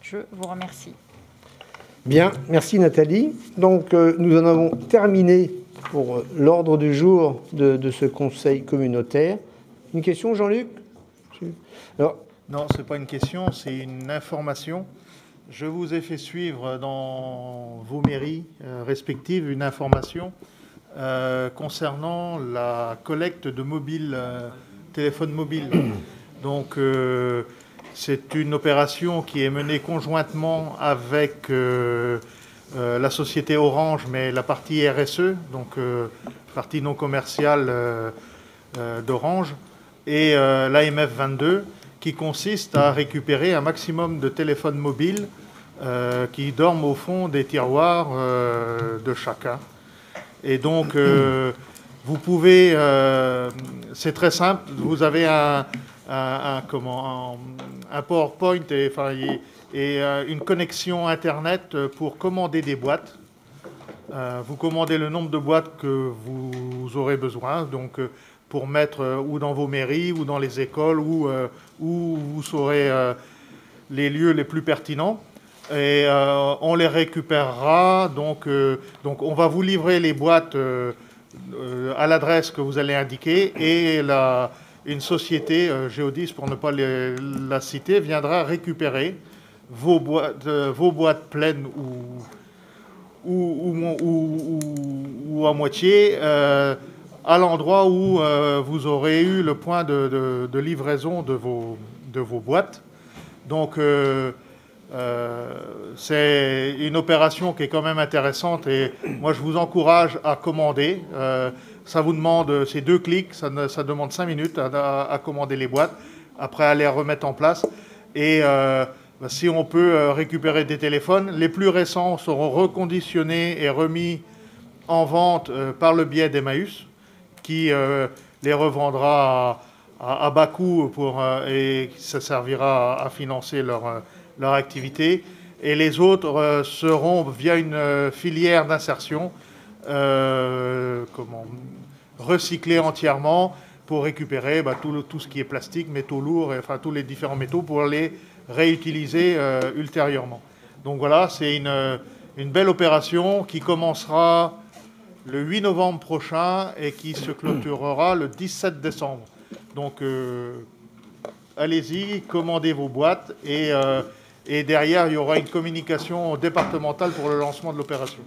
Je vous remercie. Bien, merci Nathalie. Donc nous en avons terminé pour l'ordre du jour de ce conseil communautaire. Une question, Jean-Luc? Alors, non, ce n'est pas une question, c'est une information. Je vous ai fait suivre dans vos mairies respectives une information concernant la collecte de téléphones mobiles. Donc, c'est une opération qui est menée conjointement avec la société Orange, mais la partie RSE, donc partie non commerciale d'Orange, et l'AMF 22, qui consiste à récupérer un maximum de téléphones mobiles qui dorment au fond des tiroirs de chacun. Et donc, vous pouvez... c'est très simple, vous avez un PowerPoint et une connexion Internet pour commander des boîtes. Vous commandez le nombre de boîtes que vous aurez besoin, donc pour mettre ou dans vos mairies ou dans les écoles où vous saurez les lieux les plus pertinents. Et on les récupérera. Donc on va vous livrer les boîtes à l'adresse que vous allez indiquer et une société, Géodis pour ne pas la citer, viendra récupérer vos boîtes pleines ou à moitié à l'endroit où vous aurez eu le point de livraison de vos boîtes. Donc c'est une opération qui est quand même intéressante et moi je vous encourage à commander. Ça vous demande, c'est 2 clics, ça demande 5 minutes à commander les boîtes, après à les remettre en place. Et si on peut récupérer des téléphones, les plus récents seront reconditionnés et remis en vente par le biais d'Emmaüs, qui les revendra à bas coût et ça servira à financer leur activité. Et les autres seront via une filière d'insertion recyclés entièrement pour récupérer tout ce qui est plastique, métaux lourds, enfin tous les différents métaux pour les réutiliser ultérieurement. Donc voilà, c'est une belle opération qui commencera le 8 novembre prochain et qui se clôturera le 17 décembre. Donc allez-y, commandez vos boîtes et derrière il y aura une communication départementale pour le lancement de l'opération.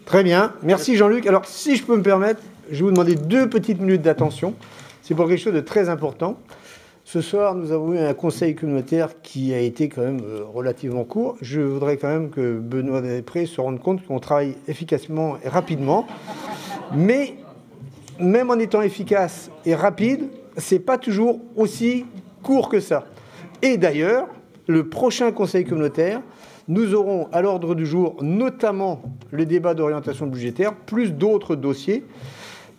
Très bien, merci Jean-Luc. Alors si je peux me permettre, je vais vous demander 2 petites minutes d'attention. C'est pour quelque chose de très important. Ce soir, nous avons eu un conseil communautaire qui a été quand même relativement court. Je voudrais quand même que Benoît Després se rende compte qu'on travaille efficacement et rapidement. Mais même en étant efficace et rapide, ce n'est pas toujours aussi court que ça. Et d'ailleurs, le prochain conseil communautaire, nous aurons à l'ordre du jour notamment le débat d'orientation budgétaire, plus d'autres dossiers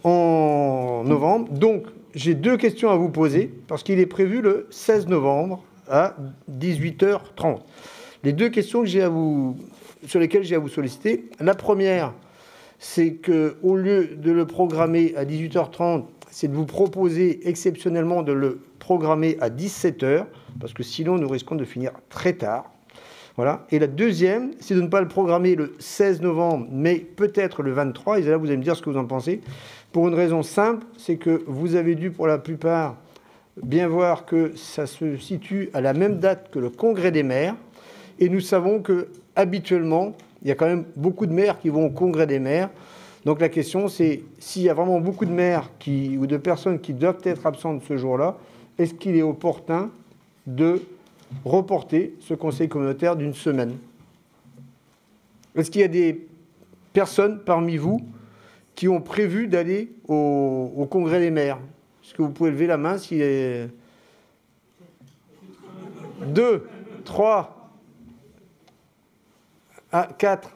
en novembre. Donc, j'ai 2 questions à vous poser, parce qu'il est prévu le 16 novembre à 18h30. Les 2 questions sur lesquelles j'ai à vous solliciter. La première, c'est qu'au lieu de le programmer à 18h30, c'est de vous proposer exceptionnellement de le programmer à 17h, parce que sinon nous risquons de finir très tard. Voilà. Et la deuxième, c'est de ne pas le programmer le 16 novembre, mais peut-être le 23. Et là, vous allez me dire ce que vous en pensez. Pour une raison simple, c'est que vous avez dû, pour la plupart, bien voir que ça se situe à la même date que le congrès des maires. Et nous savons que habituellement, il y a quand même beaucoup de maires qui vont au congrès des maires. Donc la question, c'est s'il y a vraiment beaucoup de maires ou de personnes qui doivent être absentes ce jour-là, est-ce qu'il est opportun de reporter ce conseil communautaire d'1 semaine? Est-ce qu'il y a des personnes parmi vous qui ont prévu d'aller au congrès des maires? Est-ce que vous pouvez lever la main s'il y a 2, 3, 4.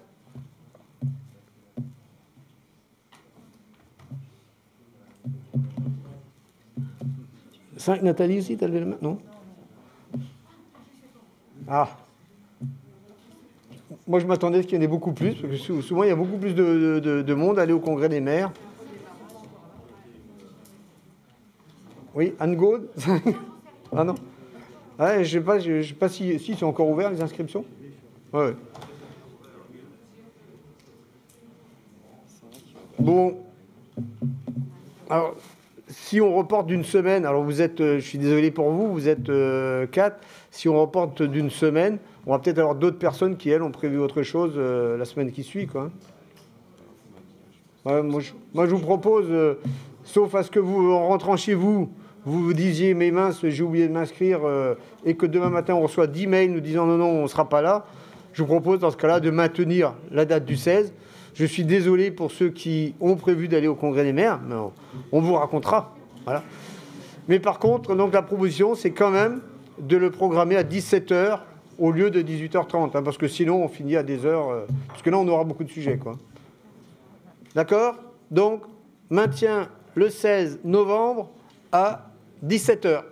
Nathalie aussi, tu as levé la main? Non? Ah. moi, je m'attendais à ce qu'il y en ait beaucoup plus, parce que souvent, il y a beaucoup plus de monde à aller au congrès des maires. Oui, Anne Gaude. Ah non. Ouais, je ne sais pas si c'est encore ouvert, les inscriptions. Ouais. Bon. Alors, si on reporte d'une semaine, alors vous êtes, je suis désolé pour vous, vous êtes 4. Si on reporte d'une semaine, on va peut-être avoir d'autres personnes qui, elles, ont prévu autre chose la semaine qui suit, quoi. Ouais, moi, je vous propose, sauf à ce que vous, en rentrant chez vous, vous disiez, mais mince, j'ai oublié de m'inscrire, et que demain matin, on reçoit 10 mails nous disant non, on ne sera pas là, je vous propose dans ce cas-là de maintenir la date du 16. Je suis désolé pour ceux qui ont prévu d'aller au congrès des maires, mais on vous racontera. Voilà. Mais par contre, donc, la proposition, c'est quand même de le programmer à 17h au lieu de 18h30, hein, parce que sinon, on finit à des heures, parce que là, on aura beaucoup de sujets, quoi. D'accord? Donc, maintien le 16 novembre à 17h.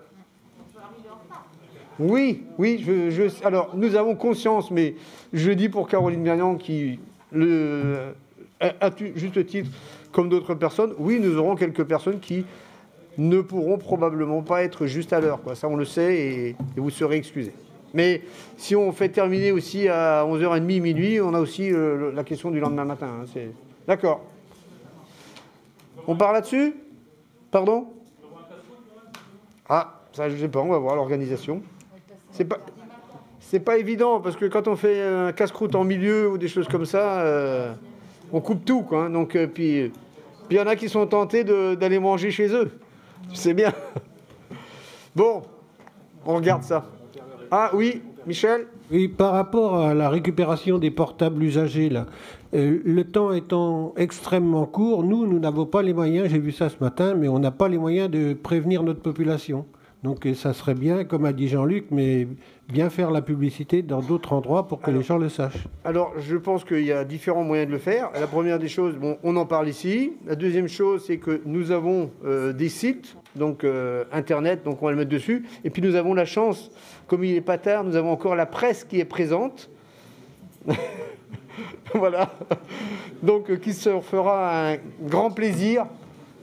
Oui, alors, nous avons conscience, mais je dis pour Caroline Bernian qui, à juste titre, comme d'autres personnes, oui, nous aurons quelques personnes qui ne pourront probablement pas être juste à l'heure, quoi. Ça, on le sait, et vous serez excusés. Mais si on fait terminer aussi à 11h30, minuit, on a aussi la question du lendemain matin. Hein, d'accord. On part là-dessus? Pardon? Ah, ça, je ne sais pas, on va voir l'organisation. C'est pas évident, parce que quand on fait un casse-croûte en milieu ou des choses comme ça, on coupe tout, quoi. Hein, donc, puis il y en a qui sont tentés d'aller manger chez eux. C'est bien. Bon, on regarde ça. Ah oui, Michel? Oui, par rapport à la récupération des portables usagés, là, le temps étant extrêmement court, nous n'avons pas les moyens, j'ai vu ça ce matin, mais on n'a pas les moyens de prévenir notre population. Donc ça serait bien, comme a dit Jean-Luc, mais bien faire la publicité dans d'autres endroits pour que les gens le sachent. Alors, je pense qu'il y a différents moyens de le faire. La première des choses, bon, on en parle ici. La deuxième chose, c'est que nous avons des sites, donc Internet, donc on va le mettre dessus. Et puis nous avons la chance, comme il n'est pas tard, nous avons encore la presse qui est présente. Voilà. Donc, qui se fera un grand plaisir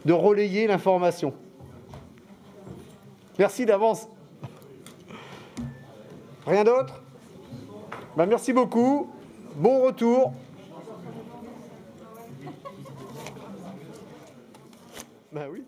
de relayer l'information. Merci d'avance. Rien d'autre? Ben, merci beaucoup. Bon retour. Ben oui.